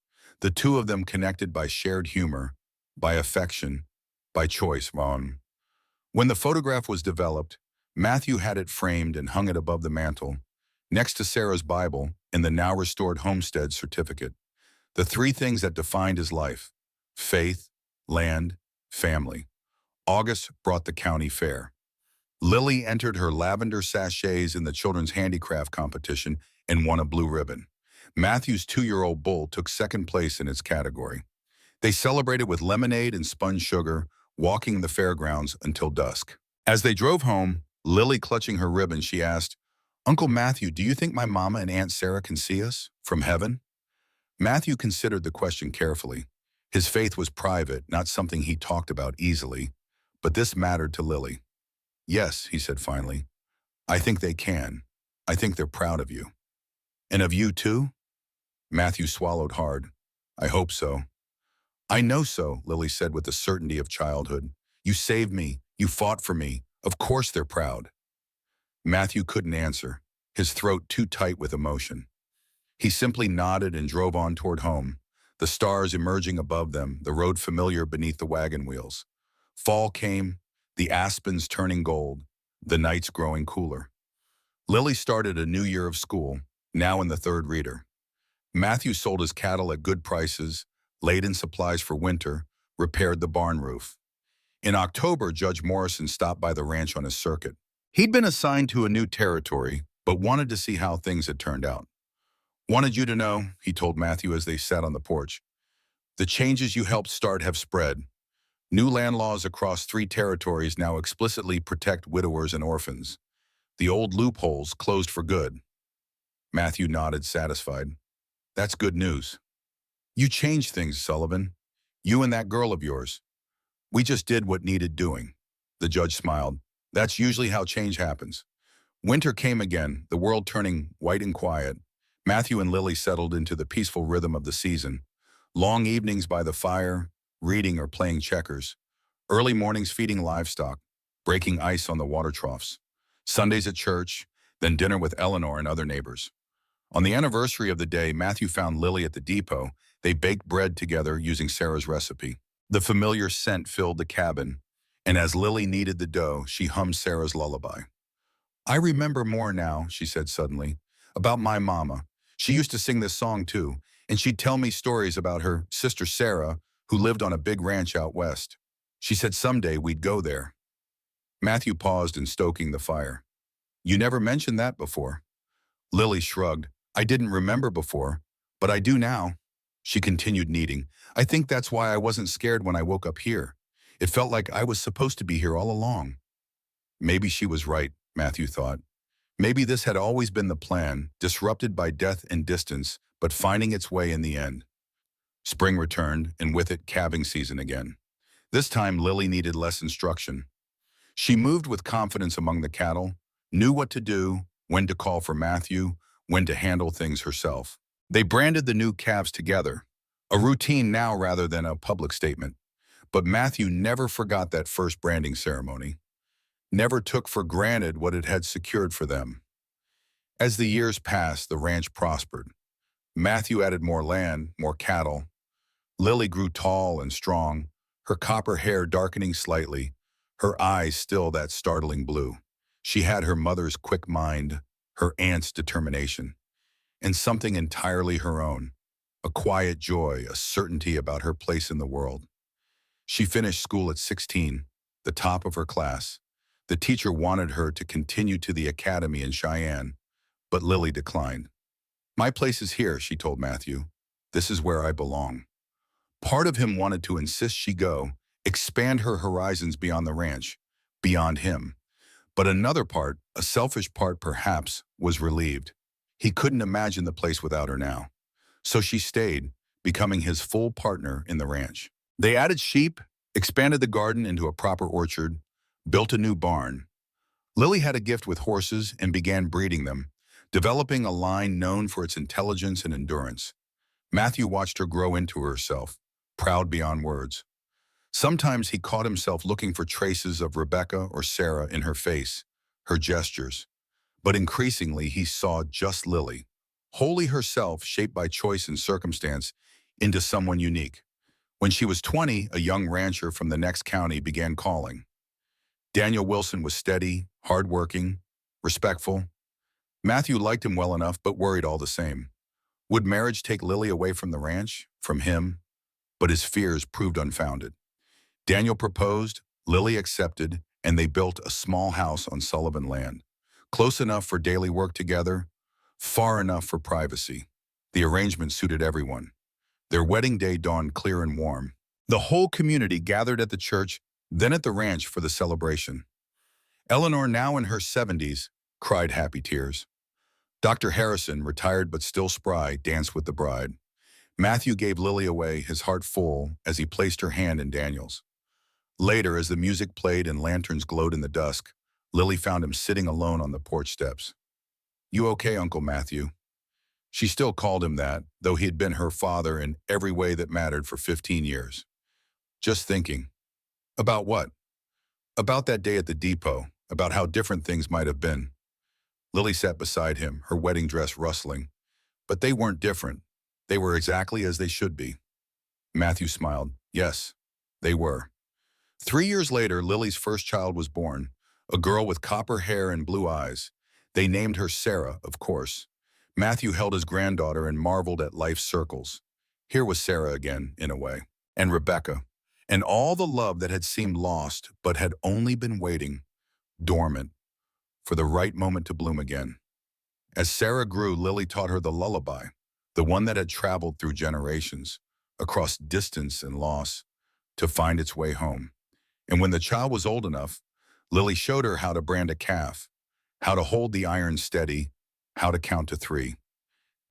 The two of them connected by shared humor, by affection, by choice. When the photograph was developed, Matthew had it framed and hung it above the mantel, next to Sarah's Bible and the now restored homestead certificate. The three things that defined his life: faith, land, family. August brought the county fair. Lily entered her lavender sachets in the children's handicraft competition and won a blue ribbon. Matthew's 2-year-old bull took second place in its category. They celebrated with lemonade and spun sugar, walking the fairgrounds until dusk. As they drove home, Lily clutching her ribbon, she asked, "Uncle Matthew, do you think my mama and Aunt Sarah can see us from heaven?" Matthew considered the question carefully. His faith was private, not something he talked about easily, but this mattered to Lily. "Yes," he said finally. "I think they can. I think they're proud of you." "And of you too?" Matthew swallowed hard. "I hope so." "I know so," Lily said with the certainty of childhood. "You saved me. You fought for me. Of course they're proud." Matthew couldn't answer, his throat too tight with emotion. He simply nodded and drove on toward home, the stars emerging above them, the road familiar beneath the wagon wheels. Fall came, the aspens turning gold, the nights growing cooler. Lily started a new year of school, now in the third reader. Matthew sold his cattle at good prices, laid in supplies for winter, repaired the barn roof. In October, Judge Morrison stopped by the ranch on his circuit. He'd been assigned to a new territory, but wanted to see how things had turned out. "Wanted you to know," he told Matthew as they sat on the porch, "the changes you helped start have spread. New land laws across 3 territories now explicitly protect widowers and orphans. The old loopholes closed for good." Matthew nodded, satisfied. "That's good news." "You changed things, Sullivan. You and that girl of yours. We just did what needed doing." The judge smiled. "That's usually how change happens." Winter came again, the world turning white and quiet. Matthew and Lily settled into the peaceful rhythm of the season. Long evenings by the fire, reading or playing checkers. Early mornings feeding livestock, breaking ice on the water troughs. Sundays at church, then dinner with Eleanor and other neighbors. On the anniversary of the day Matthew found Lily at the depot, they baked bread together using Sarah's recipe. The familiar scent filled the cabin, and as Lily kneaded the dough, she hummed Sarah's lullaby. "I remember more now," she said suddenly, "about my mama. She used to sing this song too, and she'd tell me stories about her sister Sarah, who lived on a big ranch out west. She said someday we'd go there." Matthew paused in stoking the fire. "You never mentioned that before." Lily shrugged. "I didn't remember before, but I do now." She continued kneading. "I think that's why I wasn't scared when I woke up here. It felt like I was supposed to be here all along." Maybe she was right, Matthew thought. Maybe this had always been the plan, disrupted by death and distance, but finding its way in the end. Spring returned, and with it calving season again. This time Lily needed less instruction. She moved with confidence among the cattle, knew what to do, when to call for Matthew, when to handle things herself. They branded the new calves together, a routine now rather than a public statement. But Matthew never forgot that first branding ceremony, never took for granted what it had secured for them. As the years passed, the ranch prospered. Matthew added more land, more cattle. Lily grew tall and strong, her copper hair darkening slightly, her eyes still that startling blue. She had her mother's quick mind, her aunt's determination, and something entirely her own, a quiet joy, a certainty about her place in the world. She finished school at 16, the top of her class. The teacher wanted her to continue to the academy in Cheyenne, But Lily declined. My place is here, she told Matthew. This is where I belong. Part of him wanted to insist she go, expand her horizons beyond the ranch, beyond him. But another part, a selfish part perhaps, was relieved. He couldn't imagine the place without her now. So she stayed, becoming his full partner in the ranch. They added sheep, expanded the garden into a proper orchard, built a new barn. Lily had a gift with horses and began breeding them, developing a line known for its intelligence and endurance. Matthew watched her grow into herself, proud beyond words. Sometimes he caught himself looking for traces of Rebecca or Sarah in her face, her gestures. But increasingly he saw just Lily, wholly herself shaped by choice and circumstance, into someone unique. When she was 20, a young rancher from the next county began calling. Daniel Wilson was steady, hardworking, respectful. Matthew liked him well enough but worried all the same. Would marriage take Lily away from the ranch, from him? But his fears proved unfounded. Daniel proposed, Lily accepted, and they built a small house on Sullivan land. Close enough for daily work together, far enough for privacy. The arrangement suited everyone. Their wedding day dawned clear and warm. The whole community gathered at the church, then at the ranch for the celebration. Eleanor, now in her 70s, cried happy tears. Dr. Harrison, retired but still spry, danced with the bride. Matthew gave Lily away, his heart full, as he placed her hand in Daniel's. Later, as the music played and lanterns glowed in the dusk, Lily found him sitting alone on the porch steps. You okay, Uncle Matthew? She still called him that, though he had been her father in every way that mattered for 15 years. Just thinking. About what? About that day at the depot, about how different things might have been. Lily sat beside him, her wedding dress rustling. But they weren't different. They were exactly as they should be. Matthew smiled. Yes, they were. 3 years later, Lily's first child was born, a girl with copper hair and blue eyes. They named her Sarah, of course. Matthew held his granddaughter and marveled at life's circles. Here was Sarah again, in a way, and Rebecca, and all the love that had seemed lost but had only been waiting, dormant, for the right moment to bloom again. As Sarah grew, Lily taught her the lullaby, the one that had traveled through generations, across distance and loss, to find its way home. And when the child was old enough, Lily showed her how to brand a calf, how to hold the iron steady, how to count to 3.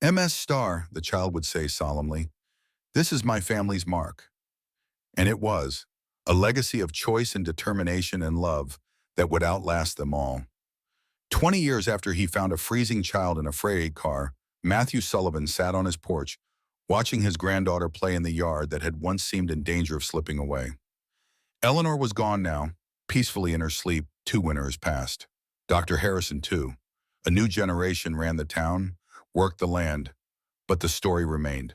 MS Star, the child would say solemnly, this is my family's mark. And it was, a legacy of choice and determination and love that would outlast them all. 20 years after he found a freezing child in a freight car, Matthew Sullivan sat on his porch, watching his granddaughter play in the yard that had once seemed in danger of slipping away. Eleanor was gone now, peacefully in her sleep. 2 winters passed. Dr. Harrison, too. A new generation ran the town, worked the land, but the story remained.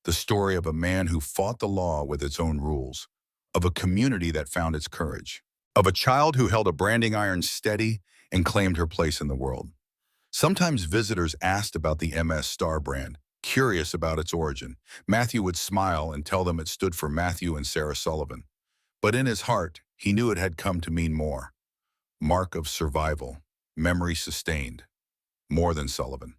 The story of a man who fought the law with its own rules, of a community that found its courage, of a child who held a branding iron steady and claimed her place in the world. Sometimes visitors asked about the MS Star brand, curious about its origin. Matthew would smile and tell them it stood for Matthew and Sarah Sullivan. But in his heart, he knew it had come to mean more. Mark of survival, memory sustained. More than Sullivan.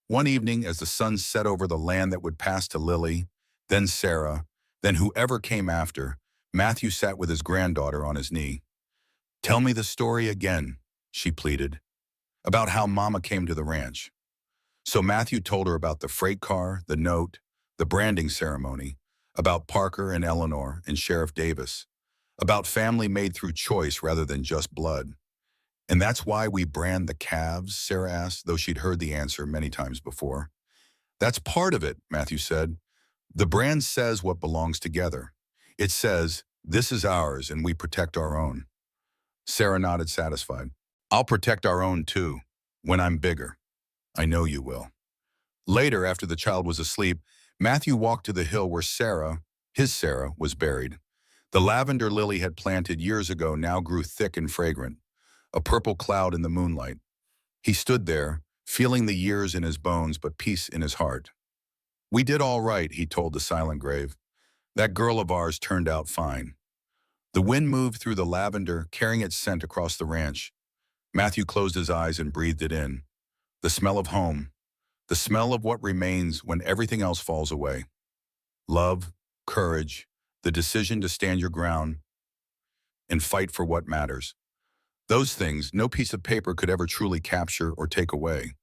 One evening, as the sun set over the land that would pass to Lily, then Sarah, then whoever came after, Matthew sat with his granddaughter on his knee. Tell me the story again, she pleaded, about how Mama came to the ranch. So Matthew told her about the freight car, the note, the branding ceremony, about Parker and Eleanor and Sheriff Davis, about family made through choice rather than just blood. And that's why we brand the calves, Sarah asked, though she'd heard the answer many times before. That's part of it, Matthew said. The brand says what belongs together. It says, this is ours and we protect our own. Sarah nodded, satisfied. I'll protect our own too, when I'm bigger. I know you will. Later, after the child was asleep, Matthew walked to the hill where Sarah, his Sarah, was buried. The lavender Lily had planted years ago now grew thick and fragrant, a purple cloud in the moonlight. He stood there, feeling the years in his bones but peace in his heart. We did all right, he told the silent grave. That girl of ours turned out fine. The wind moved through the lavender, carrying its scent across the ranch. Matthew closed his eyes and breathed it in. The smell of home, the smell of what remains when everything else falls away. Love, courage, the decision to stand your ground and fight for what matters. Those things no piece of paper could ever truly capture or take away.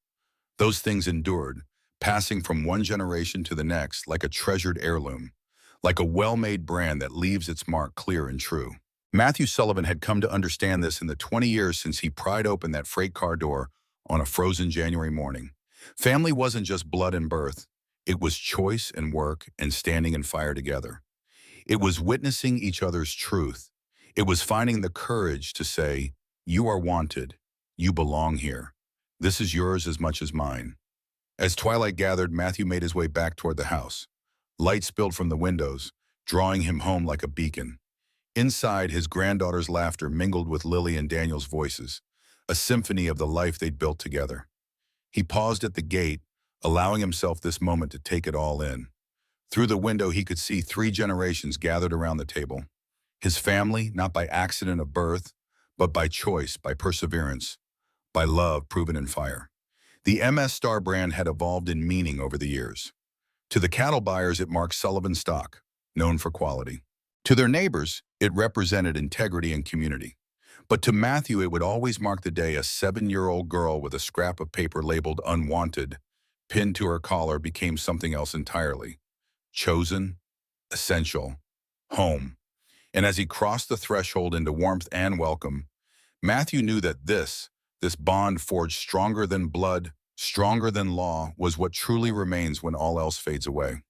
Those things endured, passing from one generation to the next like a treasured heirloom, like a well-made brand that leaves its mark clear and true. Matthew Sullivan had come to understand this in the 20 years since he pried open that freight car door on a frozen January morning. Family wasn't just blood and birth. It was choice and work and standing in fire together. It was witnessing each other's truth. It was finding the courage to say, "You are wanted. You belong here. This is yours as much as mine." As twilight gathered, Matthew made his way back toward the house. Light spilled from the windows, drawing him home like a beacon. Inside, his granddaughter's laughter mingled with Lily and Daniel's voices, a symphony of the life they'd built together. He paused at the gate, allowing himself this moment to take it all in. Through the window, he could see 3 generations gathered around the table. His family, not by accident of birth, but by choice, by perseverance, by love proven in fire. The MS Star brand had evolved in meaning over the years. To the cattle buyers, it marked Sullivan stock, known for quality. To their neighbors, it represented integrity and community. But to Matthew, it would always mark the day a 7-year-old girl with a scrap of paper labeled "Unwanted" pinned to her collar became something else entirely. Chosen, essential, home. And as he crossed the threshold into warmth and welcome, Matthew knew that this bond forged stronger than blood, stronger than law, was what truly remains when all else fades away.